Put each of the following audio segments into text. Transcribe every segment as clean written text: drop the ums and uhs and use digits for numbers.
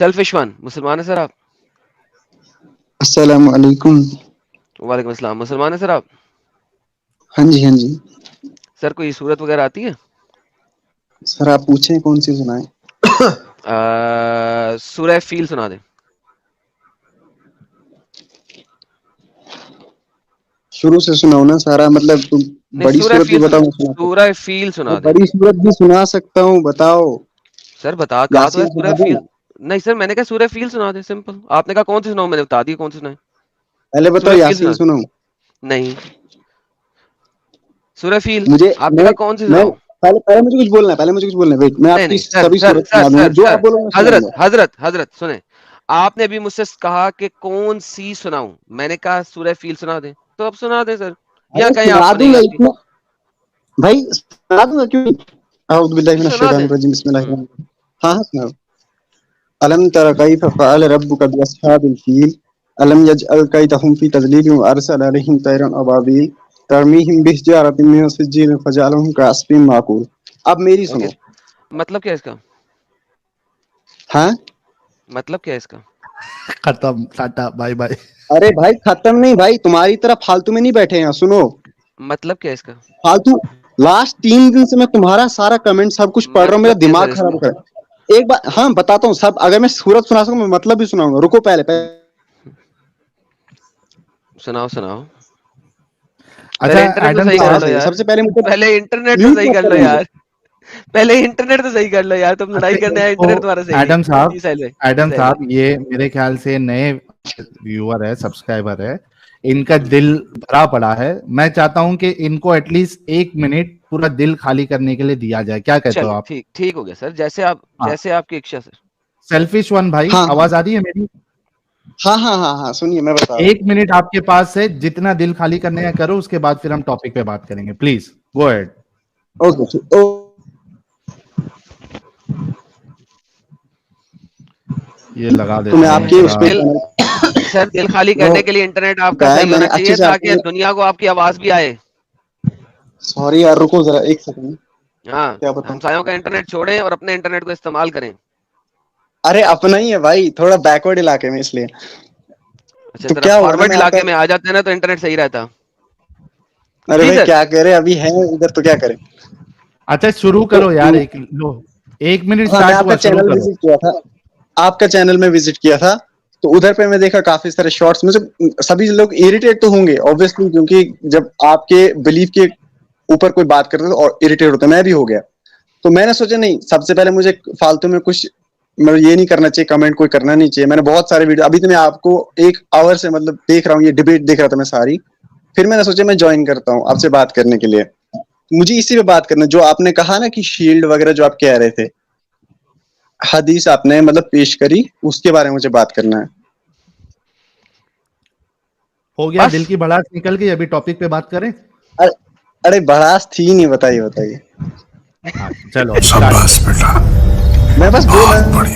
Selfish one مسلمان ہے سر آپ؟ السلام علیکم. وعلیکم السلام. مسلمان ہے سر آپ؟ ہاں جی ہاں جی. سر کوئی صورت وغیرہ آتی ہے؟ سر آپ پوچھیں کون سی سنائیں. سورہ فیل سنا دیں. شروع سے سناؤ نا سارا, مطلب تم نہیں بڑی سورہ صورت بھی فیل بتاؤ. سورہ فیل سنا میں دیں. بڑی صورت بھی سنا سکتا ہوں, بتاؤ. سر بتا کہا تو ہے یاسین سورہ سنا دوں. فیل. نہیں سر میں نے کہا سورہ فیل سنا دیں, سمپل. آپ نے کہا کون سی سناؤ, میں نے بتا دی کون سی سنائیں. پہلے بتاؤ سورہ فیل یاسین سنا دیں. سناؤ. نہیں سورہ فیل. مجھے آپ نے کہا کون سی میں سناؤ. پہلے مجھے کچھ بولنا ہے, پہلے مجھے کچھ بولنا ہے. ویٹ, میں نہیں آپ کی نہیں سر سبھی سر صورت سر سنا دوں گا, سر جو سر آپ بولو میں سناؤں حضرت گا. حضرت حضرت سنیں. آپ نے ابھی مجھ سے کہا کہ کون سی سناؤں, میں نے کہا سورہ فیل سنا دیں, تو اب سنا دیں سر. یا ارے کہیں آپ سنا کو دوں نہیں گا آتی اس میں, بھائی سنا دوں گا کیوں نہیں. اعوذ باللہ تو من سنا الشیطان دیں. الرجیم, بسم اللہ الرحمن الرحیم. ہاں ہاں سناؤ. الم تر کیف فعل ربک باصحاب الفیل الم یجعل کیدہم فی تضلیل وارسل علیہم طیرا ابابیل ترمیہم بحجارۃ من سجیل فجعلہم کعصف مأکول. اب میری اوکے, سنو. مطلب کیا ہے اس کا؟ ہاں مطلب کیا ہے اس کا؟ ختم, ٹاٹا بائے بائے. ارے بھائی ختم نہیں بھائی, تمہاری طرح فالتو میں نہیں بیٹھے ہیں, سنو. مطلب کیا ہے اس کا؟ فالتو, لاسٹ 3 دن سے میں تمہارا سارا کمنٹ سب کچھ پڑھ رہا ہوں, میرا مطلب کیا ہے دماغ سر اس کا؟ خراب کر. ایک بار ہاں بتاتا ہوں سب, اگر میں سورت سنا سکوں میں مطلب بھی سناؤں گا. رکو پہلے سناؤ سناؤ. اچھا پہلے انٹرنیٹ تو ایڈم صحیح کر صاحب, لو یار. سب سے پہلے مجھے پہلے انٹرنیٹ تو میوٹ صحیح مت کر لو کرنا مجھے. یار. پہلے انٹرنیٹ تو صحیح کر لو یار, تم اچھا لڑائی کرنے آئے, ان کو انٹرنیٹ تمہارا صحیح نہیں. ایڈم صاحب, جی سہیل بھائی, جی ایڈم سہیل صاحب بھائی. یہ میرے خیال سے نئے ویور ہے, سبسکرائبر ہے, ان کا دل بھرا پڑا ہے. میں چاہتا ہوں کہ ان کو ایٹ لیسٹ 1 منٹ پورا دل خالی کرنے کے لیے دیا جائے. کیا کہتے ہو چلو آپ؟ ٹھیک ٹھیک ہو گیا سر, ہاں, جیسے آپ کی اچھا سر. سیلفش ون بھائی, ہاں آواز آ رہی ہے میری؟ ہاں ہاں ہاں ہاں سنیے میں بتا رہا ہوں. 1 منٹ آپ کے پاس ہے, جتنا دل خالی کرنے کا کرو, اس کے بعد پھر ہم ٹاپک پہ بات کریں گے. Please go add. اوکے یہ لگا تو میں دیتے آپ ہیں کے اس ذرا. پہ سر دل خالی کرنے کے لیے انٹرنیٹ آپ کا کا ہے, صحیح میں نے ہونا اچھے چاہیے سے آپ تاکہ کو. دنیا کو آپ کی آواز بھی آئے. سوری یار, رکو ذرا 1 سیکنڈ. ہاں, کیا بتاؤں. ہمسایوں کا انٹرنیٹ چھوڑیں اور اپنے انٹرنیٹ کو استعمال کریں. ارے اپنا ہی ہے بھائی, تھوڑا بیکورڈ علاقے میں, اس لیے. اچھا تو ذرا کیا ہوا نا, فارورڈ میں آپ کا. علاقے میں آ جاتے ہیں نا تو انٹرنیٹ صحیح رہتا. ارے جی بھائی سر. کیا کہہ رہے, ابھی ہیں ادھر تو کیا کریں. اچھا شروع تو کرو یار, 1 منٹ ہاں, میں سٹارٹ آپ کا ہوا, شروع چینل کرو. وزٹ کیا تھا. آپ کا چینل میں وزٹ کیا تھا, تو ادھر پہ میں دیکھا کافی سارے شارٹس میں سے. سبھی لوگ اریٹیٹ تو ہوں گے obviously, کیونکہ جب آپ کے بلیف کے اوپر کوئی بات کرتا تو اریٹیٹ ہوتا, میں بھی ہو گیا. تو میں نے سوچا نہیں, سب سے پہلے مجھے فالتو میں کچھ مطلب یہ نہیں کرنا چاہیے, کمنٹ کوئی کرنا نہیں چاہیے. میں نے بہت سارے ویڈیو, ابھی تو میں آپ کو 1 آور سے مطلب دیکھ رہا ہوں, یہ ڈیبیٹ دیکھ رہا تھا میں ساری. پھر میں نے سوچا میں جوائن کرتا ہوں آپ سے بات کرنے کے لیے. مجھے اسی پہ بات کرنا, جو آپ نے کہا نا کہ شیلڈ وغیرہ جو آپ کہہ رہے تھے, حدیث آپ نے مطلب پیش کری, اس کے بارے میں مجھے بات کرنا ہے. ہو گیا, بس دل کی بھڑاس نکل گئی, ابھی ٹاپک پہ بات کریں. ارے بڑاس تھی نہیں, بتائیے بتائیے. ہاں چلو ابھی اسٹارٹ کرو. میں بس بول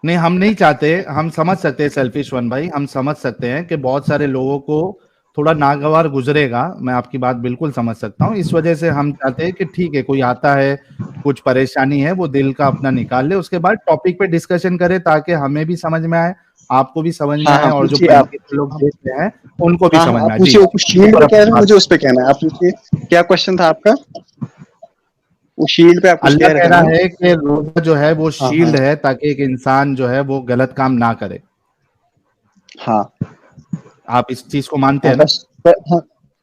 نہیں, ہم نہیں چاہتے, ہم سمجھ سکتے ہیں سیلفش ون بھائی, ہم سمجھ سکتے ہیں کہ بہت سارے لوگوں کو تھوڑا ناگوار گزرے گا. میں آپ کی بات بالکل سمجھ سکتا ہوں. اس وجہ سے ہم چاہتے ہیں کہ ٹھیک ہے, کوئی آتا ہے, کچھ پریشانی ہے, وہ دل کا اپنا نکال لے, اس کے بعد ٹاپک پہ ڈسکشن کرے, تاکہ ہمیں بھی سمجھ میں آئے, آپ کو بھی سمجھ میں ہاں آئے, ہاں اور جو پوچھیے آپ. پینتیس لوگ دیکھ رہے ہیں ان کو بھی ہاں سمجھ ہاں میں آپ آئے. جی پوچھیے, شیلڈ اوپر پہ کہہ اپنی رہے ہیں, بات. مجھے اس پہ کہنا ہے. آپ پوچھیے کیا کوشچن تھا آپ کا. وہ شیلڈ پہ آپ کچھ اللہ کہہ رہے کہہ تھے نا. رہا ہے کہ روزہ جو ہے وہ ہاں ہاں شیلڈ ہے, تاکہ ایک انسان جو ہے وہ غلط کام نہ کرے. ہاں آپ اس چیز کو مانتے ہاں ہیں نا؟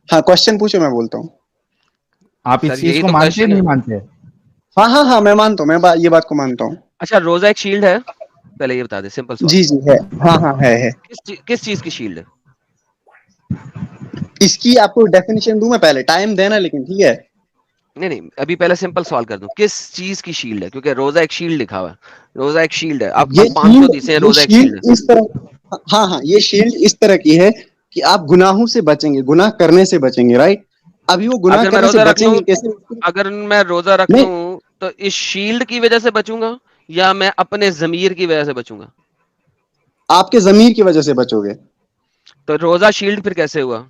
ہاں کوشچن پوچھو, میں بولتا ہوں. آپ سر اس چیز یہی کو تو مانتے ہیں کوشچن ہے. نہیں مانتے؟ ہاں ہاں ہاں, میں مانتا ہوں, میں یہ بات کو مانتا ہوں. اچھا, روزہ ایک شیلڈ ہے, پہلے یہ بتا دیں, سمپل سوال. جی جی ہے, ہاں ہاں ہے. کس چیز کی شیلڈ ہے؟ اس کی آپ کو ڈیفینیشن دوں میں, پہلے ٹائم دینا لیکن, ٹھیک ہے. نہیں نہیں, ابھی پہلے سمپل سوال کر دوں, کس چیز کی شیلڈ ہے, کیونکہ روزہ ایک شیلڈ لکھا ہوا ہے. روزہ ایک شیلڈ ہے, آپ یہ 500 شیلڈ دیتے ہیں, یہ روزہ ایک شیلڈ ہے. شیلڈ اس طرح, ہاں ہاں, یہ شیلڈ اس طرح کی ہے کہ آپ گناہوں سے بچیں گے, گناہ کرنے سے بچیں گے, رائٹ. ابھی وہ گناہ اگر میں کرنے سے روزہ رکھ بچیں لوں گے کیسے؟ اگر میں روزہ رکھ نہیں, لوں تو اس شیلڈ کی وجہ سے بچوں گا, یا میں اپنے ضمیر کی وجہ سے بچوں گا؟ آپ کے ضمیر کی وجہ سے بچو گے. تو روزہ شیلڈ پھر کیسے ہوا؟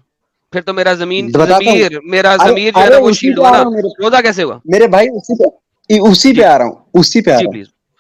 پھر تو میرا بتاتا ہوں. میرا ارے ضمیر جو ہے نا ارے وہ اسی شیلڈ پہ ہوا آ نا. رہا ہوں, روزہ کیسے ہوا؟ میرے بھائی اسی پہ جی آ رہا ہوں, اسی پہ آ جی رہا ہوں. Please.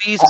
30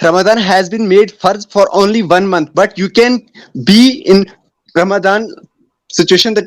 Ramadan has been made farz for only 1 month, but you can be in Ramadan situation that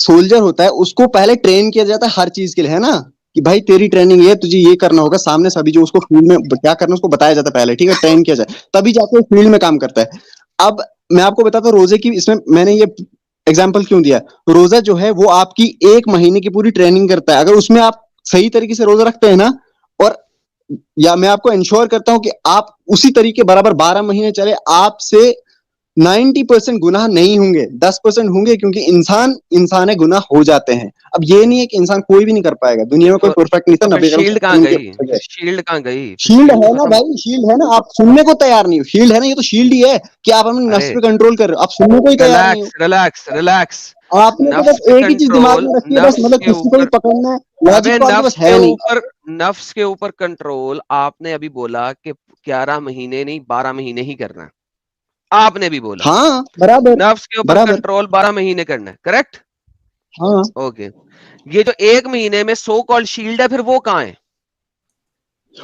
soldier ہوتا ہے اس کو پہلے ٹرین کیا جاتا ہے ہر چیز کے لیے, ہے نا, کہ بھائی تیری ٹریننگ یہ, تجھے یہ کرنا ہوگا, سامنے سبھی جو اس کو فیلڈ میں کیا کرنا ہے اس کو بتایا جاتا ہے پہلے, ٹھیک ہے, ٹرین کیا جائے, تبھی جا کے فیلڈ میں کام کرتا ہے. اب میں آپ کو بتاتا ہوں روزے کی, اس میں نے یہ ایگزامپل کیوں دیا, روزہ جو ہے وہ آپ کی 1 مہینے کی پوری ٹریننگ کرتا ہے. اگر اس میں آپ صحیح طریقے سے روزہ رکھتے ہیں نا, اور یا میں آپ کو انشور کرتا ہوں کہ آپ اسی طریقے برابر 12 مہینے چلے, آپ سے 90% گناہ نہیں ہوں گے, 10% ہوں گے, کیونکہ انسان گناہ ہو جاتے ہیں. اب یہ نہیں ہے کہ انسان کوئی بھی نہیں کر پائے گا, دنیا میں کوئی پرفیکٹ نہیں تھا. تو پھر نبی شیلڈ کہاں گئی, کریم شیلڈ کہاں گئی, شیلڈ ہے نا بھائی, شیلڈ ہے نا, آپ سننے کو تیار نہیں ہو. شیلڈ ہے نا, یہ تو شیلڈ ہی ہے کہ آپ اپنے نفس پہ کنٹرول کر رہے ہو, آپ سننے کو ہی تیار نہیں ہو. ریلیکس آپ نے تو نفس بس پہ ایک ہی چیز دماغ کنٹرول, میں رکھی ہے, بس نفس مطلب کے کسی کو بھی اوپر, پکڑنا ہے, ابے لاجک تو آپ کے نفس پاس کے ہے نہیں. اوپر, نفس کے اوپر کنٹرول آپ نے ابھی بولا کہ 11 مہینے نہیں 12 مہینے ہی کرنا ہے, آپ نے بھی بولا ہاں برابر نفس کے اوپر برابر, کنٹرول 12 مہینے کرنا ہے, کریکٹ. ہاں. اوکے, یہ جو 1 مہینے میں سو کال شیلڈ ہے, پھر وہ کہاں ہے؟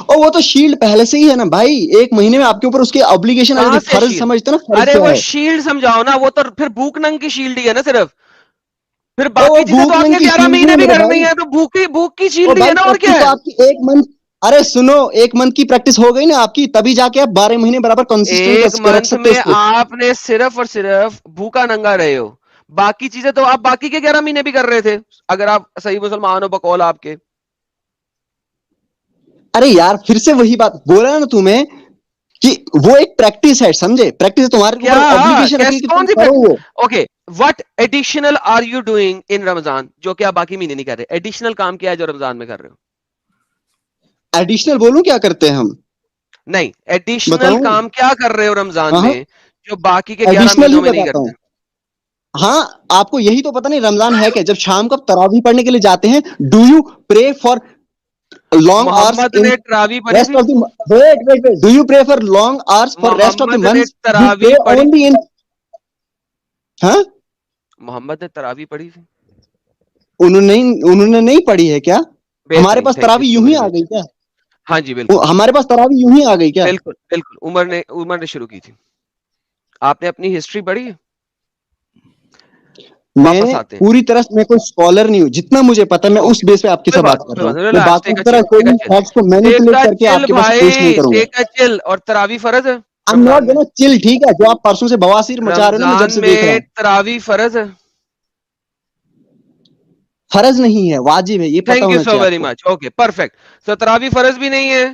اور وہ تو شیلڈ پہلے سے ہی ہے نا بھائی, 1 مہینے میں آپ کے اوپر اس کی ابلیگیشن آ کہاں جاتی, سے فرض شیلڈ؟ سمجھتے نا, فرض ارے کیا وہ ہے. شیلڈ سمجھاؤ نا, وہ تو پھر بھوک ننگ کی شیلڈ ہی ہے نا صرف, پھر اور وہ باقی چیزیں تو بھوک آپ ننگ کے کی 11 شیلڈ نہیں مہینے ہے بھی میرے کرنی بھائی. ہے, تو بھوک کی اور شیلڈ ہی ہے بھائی نا, اور کیا پریکٹس تو ہے. آپ کی 1 منتھ, ارے سنو, 1 منتھ کی پریکٹس ہو گئی نا آپ کی, تبھی جا کے آپ 12 مہینے برابر کنسسٹنٹ 1 رکھ منتھ سکتے میں اس کو. آپ نے صرف اور صرف بھوکا ننگا رہے ہو, باقی چیزیں تو آپ باقی کے 11 مہینے بھی کر رہے تھے, اگر آپ صحیح مسلمان ہو بقول آپ کے. ارے یار پھر سے وہی بات بولا نا تمہیں, کہ وہ ایک پریکٹس ہے, سمجھے, پریکٹس تمہارے اوپر ابلیگیشن رکھی کہ تم کرو وہ. Okay, what additional are you doing in Ramzan, جو کہ آپ باقی مہینے نہیں کر رہے, ایڈیشنل کام کیا ہے جو رمضان میں کر رہے ہو؟ ایڈیشنل بولوں کیا کرتے ہیں ہم, نہیں, ایڈیشنل بتاؤں, کام کیا کر رہے ہو رمضان ہاں ہاں میں جو باقی کے 11 ایڈیشنل ہی مہینوں میں نہیں بتاتا ہوں. کرتے؟ ہاں آپ کو یہی تو پتہ نہیں رمضان ہے کہ جب شام کو تراویح پڑھنے کے لیے جاتے ہیں, do you pray for long hours Muhammad in نے تراویح پڑھی rest تھی, of the wait, do you pray for long hours for rest of the محمد نے months? You تراویح pray پڑھی تھی, only in, ہاں محمد نے تراویح پڑھی تھی. انہوں نے نہیں پڑھی ہے کیا؟ ہمارے بہترین, پاس تھینک یو تراویح سو یوں ہی ویری آ مچ. گئی کیا؟ ہاں جی بالکل ہمارے پاس تراویح یوں ہی آ گئی کیا؟ بالکل بالکل, عمر نے شروع کی تھی. آپ نے اپنی ہسٹری پڑھی ہے؟ میں واپس نے آتے ہیں. پوری طرح میں کوئی اسکالر نہیں ہوں, جتنا مجھے پتا میں اس اوکے, بیس پہ آپ کے کوئی ساتھ بات بات کر کوئی رہا ہوں. بات, میں ریلیکس, باقی ٹیک کی اے طرح چل, ٹیک اے کوئی چل, فیکٹس کو ٹیک مینیپولیٹ اے کر کے آپ چل کے پاس پیش نہیں بھائی, کروں گا. ٹیک اے چل. اور تراویح فرض ہے I'm not رمضان میں؟ gonna chill, ٹھیک ہے, جو آپ پرسوں سے بواسیر مچا رہے ہو نا, میں جب رمضان سے دیکھ رہا میں ہوں. تراویح فرض ہے؟ فرض نہیں ہے, واجب ہے, یہ پتا تھینک یو ہونا سو چاہیے آپ ویری کو. مچ. Okay perfect. تو تراویح فرض بھی نہیں ہے,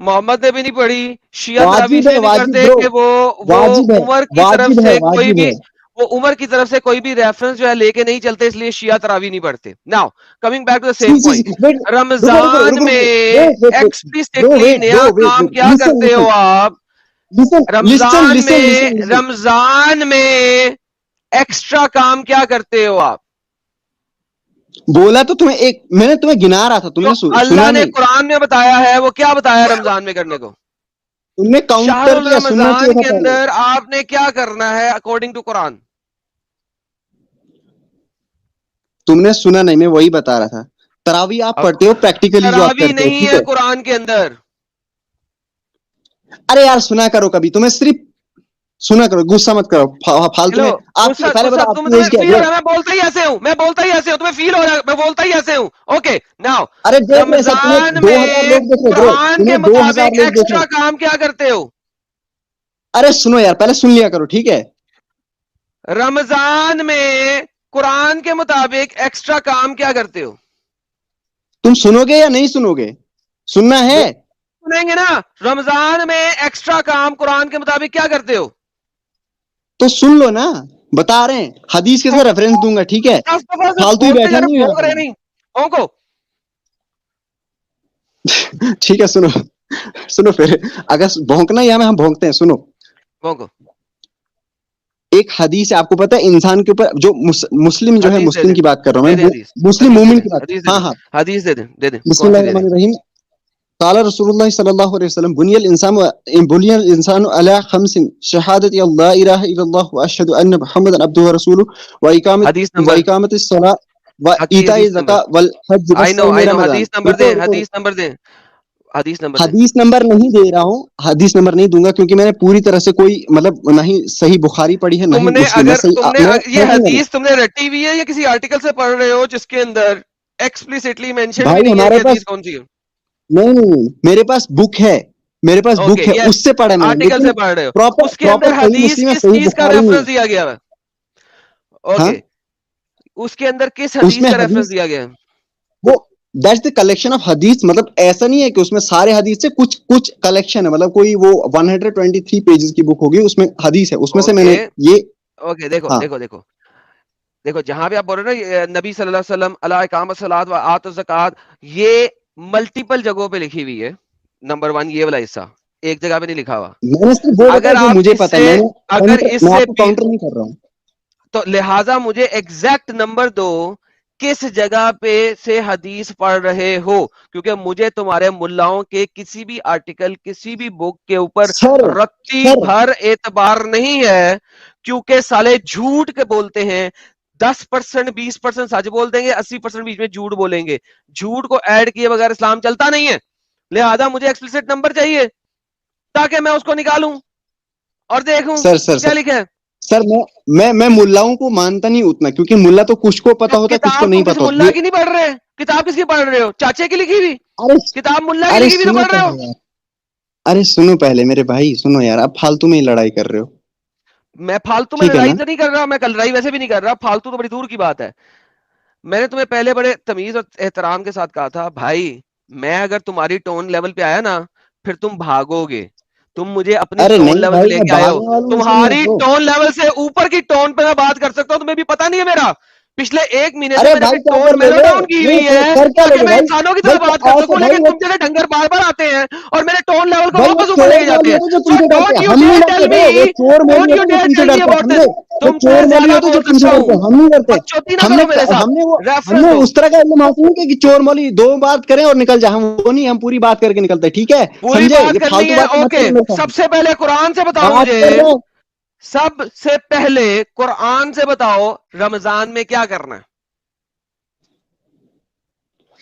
محمد نے بھی نہیں پڑھی, شیعہ تراویح اس واجب ہے, لیے نہیں واجب کرتے برو, کہ وہ واجب ہے, عمر کی طرف واجب ہے, سے کوئی واجب بھی, ہے. وہ عمر کی طرف سے کوئی بھی ریفرنس جو ہے لے کے نہیں چلتے, اس لیے شیعہ تراویح نہیں پڑھتے. Now coming back to the same point, رکو رکو رمضان رکو میں برو, ایکسپلسٹلی ویٹ نیا برو, ویٹ کام ویٹ, کیا لسن کرتے ہو لسن آپ لسن رمضان لسن میں؟ لسن لسن. رمضان میں ایکسٹرا کام کیا کرتے ہو آپ؟ بولا تو تمہیں, ایک میں نے تمہیں گنا رہا تھا, تم جو نے اللہ سنا نے نہیں. قرآن میں بتایا ہے وہ کیا بتایا رمضان میں کرنے کو؟ تم نے شہر کاؤنٹر کیا, سننا چاہیے الرمضان تھا کے پہلے. اندر آپ نے کیا کرنا ہے اکارڈنگ ٹو قرآن؟ تم نے سنا نہیں, میں وہی بتا رہا تھا. تراویح آپ اب پڑھتے ہو پریکٹیکلی جو آپ تراویح کرتے ہو, نہیں ٹھیک ہے ہے. قرآن کے اندر. ارے یار سنا کرو کبھی, تمہیں صرف سنا کرو, غصہ مت کرو فالتو ہیلو, میں. آپ کی پہلے غصہ بتا آپ کی تمہیں ایج کیا فیل ہو ہے؟ رہا ہے؟ میں بولتا ہی ایسے ہوں, تمہیں فیل ہو رہا ہے میں بولتا ہی ایسے ہوں. اوکے ناؤ, ارے دیکھ رہے سب, تمہیں رمضان 2000 میں لوگ دیکھ رہے برو, قرآن تمہیں کے 2000 مطابق لوگ دیکھ ایکسٹرا رہے. کام کیا کرتے ہو؟ ارے سنو یار, پہلے سن لیا کرو, ٹھیک ہے. رمضان میں قرآن کے مطابق ایکسٹرا کام کیا کرتے ہو؟ تم سنو گے یا نہیں سنو گے؟ سننا ہے سنیں گے نا. رمضان میں ایکسٹرا کام قرآن کے مطابق کیا کرتے ہو؟ تو سن لو نا, بتا رہے ہیں, حدیث کے ساتھ ریفرنس دوں گا, ٹھیک ہے. فالتو ہی بولتے بیٹھا جا نہیں رہے, ہوں یہاں بھونک رہے نہیں کو. پہ. ٹھیک ہے سنو, سنو پھر, اگر بھونکنا یا میں ہم بھونکتے ہیں, سنو. بھونکو. ایک حدیث ہے, آپ کو پتا ہے انسان کے اوپر جو مسلم جو ہے, حدیث دے مسلم دیں, کی بات کر رہا دے ہوں دیں میں, حدیث, مسلم حدیث دے مومن دیں, کی بات. حدیث دے ہاں دیں, ہاں, حدیث دے دیں, دے دیں. بسم کون اللہ سی دے دیں؟ الرحمن الرحیم. قال رسول اللہ صلی اللہ علیہ وسلم بني الانسان على 5 شهادة ان لا اله الا الله واشهد ان محمدا عبده ورسوله حدیث نمبر, واقامة الصلاة وايتاء حدیث نمبر. الزکاة والحج آئی نو والصوم رمضان. حدیث نمبر دیں, رکو رکو, حدیث نمبر دیں. حدیث نمبر حدیث نمبر نہیں دے رہا ہوں, حدیث نمبر نہیں دوں گا کیونکہ میں نے پوری طرح سے کوئی مطلب نہ ہی صحیح بخاری پڑھی ہے نہ ہی تم نے مسلم. اگر یہ حدیث تم نے رٹی ہوئی ہے یا کسی آرٹیکل سے پڑھ رہے ہو جس کے اندر ایکسپلیسٹلی مینشن بھی بھائی نہیں ہے ہمارے کہ پاس حدیث کون سی ہے؟ نہیں, میرے پاس بک ہے, میرے پاس بک ہے, اس سے پڑھا میں نے, آرٹیکل لیکن سے پڑھ رہے ہو, پراپر اس کے اندر صحیح حدیث مسلم ہے, کس صحیح چیز کا بخاری نہیں ریفرنس دیا گیا ہے؟ ہے. ہاں اوکے, اس کے اندر کس اس حدیث میں کا ریفرنس حدیث دیا گیا ہے؟ وہ دیٹس دی کلیکشن آف حدیث, مطلب ایسا نہیں ہے کہ اس میں سارے حدیث سے کچھ کلیکشن ہے, مطلب کوئی وہ 123 پیجز کی بک ہوگی, اس میں حدیث ہے, اس میں سے میں نے یہ اوکے دیکھو ہاں دیکھو دیکھو دیکھو جہاں بھی آپ بول رہے ہیں نا نبی صلی اللہ علیہ وسلم علی اقام الصلاۃ و آت الزکات, یہ ملٹیپل جگہوں پہ لکھی ہوئی ہے. نمبر 1 یہ والا حصہ ایک جگہ پہ نہیں لکھا ہوا. میں نے صرف وہ اگر بتایا جو آپ مجھے اس پتا, سے اگر اس میں سے آپ کو کاؤنٹر نہیں کر رہا ہوں. تو لہٰذا مجھے ایگزیکٹ نمبر دو کس جگہ پہ سے حدیث پڑھ رہے ہو, کیونکہ مجھے تمہارے ملاؤں کے کسی بھی آرٹیکل کسی بھی بک کے اوپر رتی بھر اعتبار نہیں ہے, کیونکہ سالے جھوٹ کے بولتے ہیں. 10% 20% سچ بول دیں گے, 80% بیچ میں جھوٹ بولیں گے. جھوٹ کو ایڈ کیے بغیر اسلام چلتا نہیں ہے. لہذا مجھے ایکسپلیسٹ نمبر چاہیے تاکہ میں اس کو نکالوں اور دیکھوں کیا لکھا ہے. سر میں ملاؤں کو مانتا نہیں اتنا, کیونکہ ملا تو کچھ کو پتا ہوتا ہے کچھ کو کتاب نہیں تم کسی پتا ہوتا. ملا کی نہیں پڑھ رہے, کتاب کس کی پڑھ رہے ہو؟ چاچے کی لکھی ہوئی کتاب ملا کی ارے لکھی ہوئی تو سنو پڑھ رہے ہو. پہلے یار, ارے سنو پہلے میرے بھائی, سنو یار, آپ فالتو میں ہی لڑائی کر رہے ہو. میں فالتو میں ٹھیک ہے لڑائی نا, تو نہیں کر رہا, میں لڑائی ویسے بھی نہیں کر رہا, فالتو تو بڑی دور کی بات ہے. میں نے تمہیں پہلے بڑے تمیز اور احترام کے ساتھ کہا تھا بھائی, میں اگر تمہاری ٹون لیول پہ آیا نا پھر تم بھاگو گے. تم مجھے اپنی ارے ٹون نہیں لیول پہ بھائی لے میں کے آئے ہو, بھاگنے والا ہوں سے نہیں تمہاری برو. ٹون لیول سے اوپر کی ٹون پہ میں بات کر سکتا ہوں, تمہیں بھی پتا نہیں ہے میرا. پچھلے 1 مہینے سے ارے میں نے اپنی بھائی کیا ٹون کر لو میلو گے, ڈاؤن کی ہوئی ہے کر کیا لو تاکہ گے میں بھائی, انسانوں کی طرح بھائی بات کر ایسے سکوں, بھائی لیکن تم جیسے ڈنگر بار بار آتے ہیں اور میرے ٹون لیول کو بھائی وہ واپس اوپر لے چور کے جاتے مولی ہیں. ہوتے جو تم So سے ڈرتے don't ہیں, you ہم نہیں dare ڈرتے tell بھائی, وہ me, چور مولی don't you ہوتے جو dare تم سے tell me ڈرتے ہیں. about this. وہ تم سے چور مولی زیادہ ہوتے جو بول تم سے سکتا ڈرتے ہوں, ہیں, ہم نہیں ڈرتے. بکچودی نہ کرو میرے ساتھ. ہم نے ریفرنس دو, اس طرح کا علم حاصل نہیں کیا کہ چور مولی 2 بات کریں اور نکل جائے, ہم وہ نہیں, ہم پوری بات کر کے نکلتے ہیں. ٹھیک ہے پوری سمجھے, بات یہ کرنی فالتو ہے. بات مت اوکے, کرو میرے سب سامنے. سے پہلے قرآن سے بتاؤ بات مجھے, کر رہے ہیں, سب سے پہلے قرآن سے بتاؤ رمضان میں کیا کرنا ہے.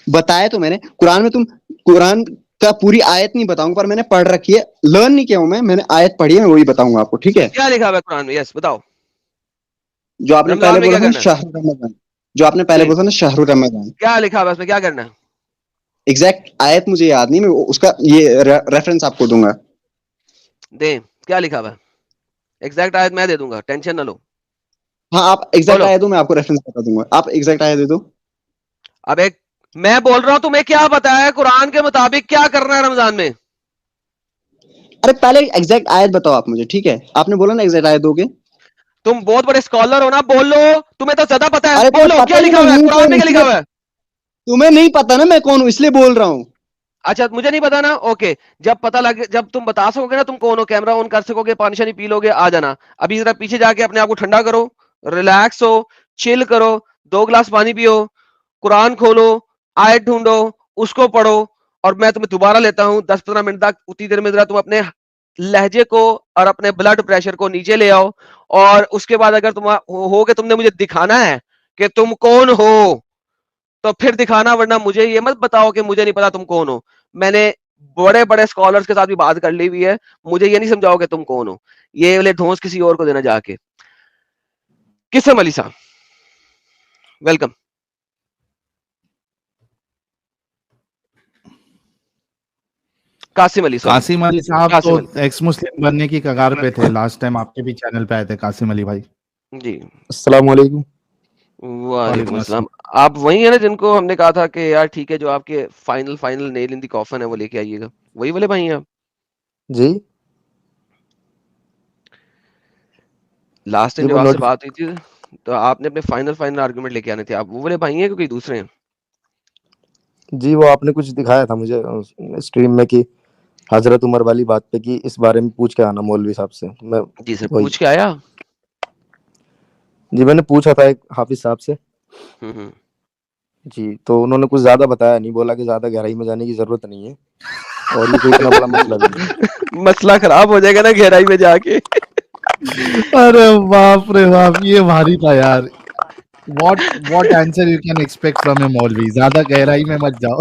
بتایا تو میں نے قرآن میں, تم قرآن کا پوری آیت نہیں بتاؤں پر میں نے پڑھ رکھی ہے, لرن نہیں کیا ہوں میں نے آیت پڑھی ہے, میں وہی بتاؤں گا آپ کو. ٹھیک ہے, کیا لکھا ہوا ہے قرآن میں؟ یس بتاؤ. جو آپ نے پہلے رمضان میں بولا کیا تھا نا کرنا ہے شہر رمضان, جو آپ نے پہلے جی, بولا تھا نا شہر رمضان, کیا لکھا ہوا ہے اس میں, کیا کرنا ہے؟ ایگزیکٹ آیت مجھے یاد نہیں, میں اس کا یہ ریفرنس آپ کو دوں گا. دیں, کیا لکھا ہوا ہے؟ ایگزیکٹ آیت میں دے دوں گا, ٹینشن نہ لو. ہاں آپ ایگزیکٹ بولو. آیت دو, میں آپ کو ریفرنس بتا دوں گا, آپ ایگزیکٹ آیت دے دو. اب ایک میں بول رہا ہوں تمہیں کیا بتایا قرآن کے مطابق کیا کرنا ہے رمضان میں. ارے پہلے ایگزیکٹ آیت بتاؤ آپ مجھے. ٹھیک ہے, آپ نے بولا نا ایگزیکٹ آیت دو گے. تم بہت بڑے اسکالر ہو نا, بولو, تمہیں تو زیادہ پتا ہے, ارے تمہیں بولو پتہ کیا ہی لکھا میں ہوا ہے ہوں قرآن کون, میں, کیا اس لکھا لیے ہوا ہے. تمہیں نہیں پتا نا میں کون ہوں, اس لیے بول رہا ہوں. اچھا مجھے نہیں پتا نا, اوکے, جب پتا لگے, جب تم بتا سکو گے نا تم کون ہو, کیمرہ آن کر سکو گے, پانی شانی پی لو گے, آ جانا. ابھی ذرا پیچھے جا کے اپنے آپ کو ٹھنڈا کرو, ریلیکس ہو, چل کرو, 2 گلاس پانی پیو, قرآن کھولو, آیت ڈھونڈو, اس کو پڑھو, اور میں تمہیں دوبارہ لیتا ہوں 10-15 منٹ تک. اتنی دیر میں ذرا تم اپنے لہجے کو اور اپنے بلڈ پریشر کو نیچے لے آؤ, اور اس کے بعد اگر تم ہو کہ تم نے مجھے دکھانا ہے کہ تم کون ہو تو پھر دکھانا, ورنہ مجھے یہ مت بتاؤ کہ مجھے نہیں پتا تم کون ہو. میں نے بڑے بڑے اسکالرز کے ساتھ بھی بات کر لی ہوئی ہے, مجھے یہ نہیں سمجھاؤ کہ تم کون ہو. یہ والے ڈھونس کسی اور کو دینا جا کے. قسم علی صاحب ویلکم. قاسم علی, سوری, قاسم علی صاحب تو قاسم علی. ایکس مسلم بننے کی کگار پہ تھے, لاسٹ ٹائم آپ کے بھی چینل پہ آئے تھے قاسم علی بھائی. جی السلام علیکم. وعلیکم السلام. آپ وہی ہیں نا جن کو ہم نے کہا تھا کہ یار ٹھیک ہے, جو آپ کے فائنل نیل ان دی کافن ہے وہ لے کے آئیے گا, وہی والے بھائی ہیں آپ؟ جی لاسٹ ٹائم جی جب وہ آپ سے بات ہوئی تھی تو آپ نے اپنے فائنل آرگومنٹ لے کے آنے تھے. آپ وہ والے بھائی ہیں کہ کوئی دوسرے ہیں؟ جی وہ آپ نے کچھ دکھایا تھا مجھے اسٹریم میں کہ حضرت عمر والی بات پہ کہ اس بارے میں پوچھ کے آنا مولوی صاحب سے. میں جی سر, وہی پوچھ کے آیا. جی میں نے پوچھا تھا ایک حافظ صاحب سے. جی تو انہوں نے کچھ زیادہ بتایا نہیں, بولا کہ زیادہ گہرائی میں جانے کی ضرورت نہیں ہے, اور یہ کوئی اتنا بڑا مسئلہ بھی نہیں. مسئلہ خراب ہو جائے گا نا گہرائی میں جا کے. ارے باپ رے باپ, یہ بھاری تھا یار. What answer you can expect from a مولوی, زیادہ گہرائی میں مت جاؤ.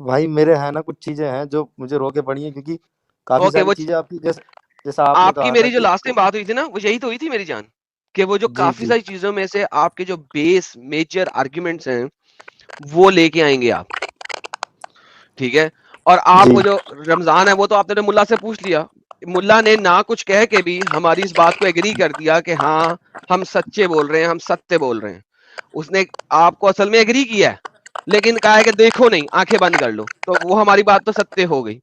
بھائی میرے ہیں نا کچھ چیزیں ہیں جو مجھے روکے پڑی ہیں، کیونکہ کافی اوکے، ساری وہ چیزیں آپ کی جیسا آپ نے آپ کی کہا تھا میری جو کہ لاسٹ ٹائم بات ہوئی تھی نا، وہ یہی تو ہوئی تھی میری جان، کہ وہ جو جی کافی جی ساری چیزوں میں سے آپ کے جو بیس میجر آرگیومنٹس ہیں وہ لے کے آئیں گے آپ، ٹھیک ہے. اور آپ جی کو جو رمضان ہے وہ تو آپ نے ملا سے پوچھ لیا، ملا نے نہ کچھ کہہ کے بھی ہماری اس بات کو ایگری کر دیا کہ ہاں ہم سچے بول رہے ہیں، ہم ستیہ بول رہے ہیں. اس نے آپ کو اصل میں ایگری کیا ہے، لیکن کہا ہے کہ دیکھو نہیں، آنکھیں بند کر لو، تو وہ ہماری بات تو ستیہ ہو گئی.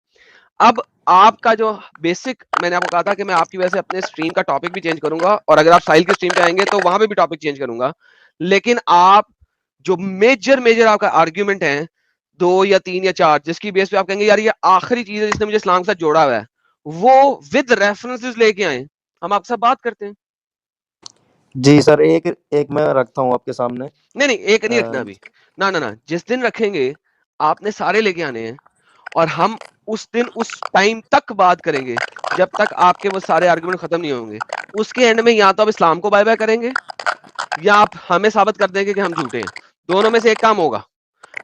اب آپ کا جو بیسک، میں نے آپ کو کہا تھا کہ میں آپ کی وجہ سے اپنے اسٹریم کا ٹاپک بھی چینج کروں گا، اور اگر آپ ساحل کی اسٹریم پہ آئیں گے تو وہاں پہ بھی ٹاپک چینج کروں گا. لیکن آپ جو میجر آپ کا آرگیومنٹ ہے 2 یا 3 یا 4، جس کی بیس پہ آپ کہیں گے یار یہ آخری چیز ہے جس نے مجھے اسلام کے ساتھ جوڑا ہوا ہے، وہ ود ریفرنسز لے کے آئیں، ہم آپ کے ساتھ بات کرتے ہیں. جی سر، ایک میں رکھتا ہوں آپ کے سامنے. نہیں ایک نہیں رکھنا ابھی، نہ جس دن رکھیں گے آپ نے سارے لے کے آنے ہیں، اور ہم اس دن اس ٹائم تک بات کریں گے جب تک آپ کے وہ سارے آرگومنٹ ختم نہیں ہوں گے. اس کے اینڈ میں یا تو آپ اسلام کو بائی بائی کریں گے، یا آپ ہمیں ثابت کر دیں گے کہ ہم جھوٹے ہیں. دونوں میں سے ایک کام ہوگا.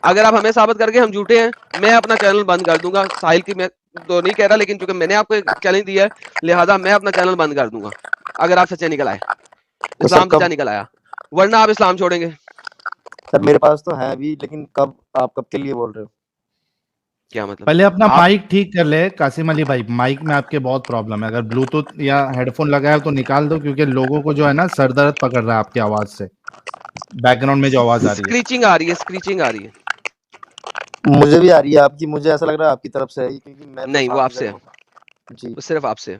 اگر آپ ہمیں ثابت کر کے ہم جھوٹے ہیں، میں اپنا چینل بند کر دوں گا. ساحل کی میں تو نہیں کہہ رہا، لیکن چونکہ میں نے آپ کو چیلنج دیا ہے لہذا میں اپنا چینل بند کر دوں گا اگر آپ سچے نکل آئے، تو سر اسلام کب؟ سچا نکل آیا، ورنہ آپ اسلام چھوڑیں گے. سر میرے پاس تو ہے ابھی، لیکن کب؟ آپ کب کے لیے بول رہے ہو؟ کیا مطلب؟ پہلے اپنا آپ مائک ٹھیک کر لے قاسم علی بھائی، مائک میں آپ کے بہت پرابلم ہے. اگر بلوٹوتھ یا ہیڈ فون لگایا تو نکال دو، کیونکہ لوگوں کو جو ہے نا سر درد پکڑ رہا ہے آپ کی آواز سے، بیک گراؤنڈ میں جو آواز آ رہی ہے. اسکریچنگ آ رہی ہے، اسکریچنگ آ رہی ہے. مجھے بھی آ رہی ہے آپ کی، مجھے ایسا لگ رہا ہے آپ کی طرف سے ہے، کیونکہ میں تو نہیں وہ صاف آپ ہی سے جگہ ہے، ہوں. جی وہ صرف آپ سے ہے.